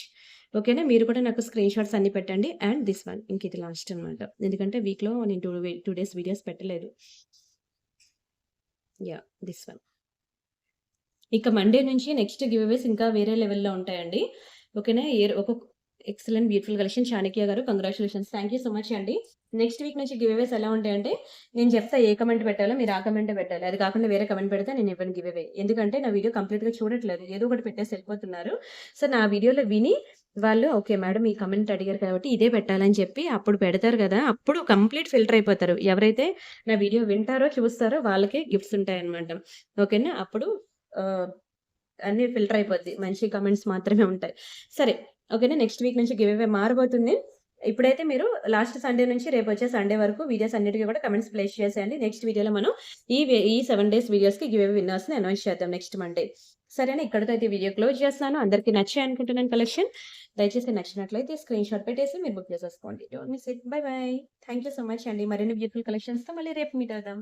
ఓకేనా? మీరు కూడా నాకు స్క్రీన్ షాట్స్ అన్నీ పెట్టండి. అండ్ దిస్ వన్ ఇంకిది లాస్ట్ అనమాట. ఎందుకంటే వీక్‌లో నేను 2 డేస్ వీడియోస్ పెట్టలేదు. యాహ్! This one. ఇక మండే నుంచి నెక్స్ట్ గివ్ అవేస్ ఇంకా వేరే లెవెల్‌లో ఉంటాయండి. ఓకేనా? ఎక్సలెంట్ బ్యూటిఫుల్ కలెక్షన్ చాణక్య గారు congratulations. Thank you so much అండి. నెక్స్ట్ వీక్ నుంచి గివ్ అవేస్ ఎలా ఉంటాయంటే, నేను చెప్తా ఏ కమెంట్ పెట్టాలో మీరు ఆ కమెంటే పెట్టాలి. అది కాకుండా వేరే కమెంట్ పెడితే నేను ఇవ్వను గివ్ అవే. ఎందుకంటే నా వీడియో కంప్లీట్‌గా చూడట్లేదు. ఏదో ఒకటి పెట్టేసి వెళ్ళిపోతున్నారు. సో, నా వీడియోలో విని వాళ్ళు ఓకే మేడం ఈ కమెంట్ అడిగారు కాబట్టి ఇదే పెట్టాలని చెప్పి అప్పుడు పెడతారు గదా! అప్పుడు కంప్లీట్ ఫిల్టర్ అయిపోతారు. ఎవరైతే నా వీడియో వింటారో, చూస్తారో వాళ్ళకే గిఫ్ట్స్ ఉంటాయన్నమాట. ఓకేనా? అప్పుడు ఆహ్, అన్నీ ఫిల్టర్ అయిపోద్ది. మంచి కమెంట్స్ మాత్రమే ఉంటాయి. సరే. ఓకేనా? నెక్స్ట్ వీక్ నుంచి గివ్ అవే మారబోతుంది. ఇప్పుడైతే మీరు లాస్ట్ సండే నుంచి రేపొచ్చే సండే వరకు వీడియోస్ అన్నిటికి కూడా కమెంట్స్ ప్లేస్ చేసేయండి. నెక్స్ట్ వీడియోలో మనం ఈ 7 డేస్ వీడియోస్‌కి గివ్ అవే విన్నర్స్‌ని అనౌన్స్ చేద్దాం నెక్స్ట్ మండే. సరేనా? ఇక్కడితో అయితే వీడియో క్లోజ్ చేస్తున్నాను. అందరికీ నచ్చాయి అనుకుంటున్నాను కలెక్షన్. దయచేసి నచ్చినట్లయితే స్క్రీన్ షాట్ పెట్టేసి మీరు బుక్ చేసేసుకోండి. Don't miss it. By by. Thank you so much అండి. మరిన్ని బ్యూటిఫుల్ కలెక్షన్స్‌తో మళ్ళీ రేపు మీట్ అవుదాం.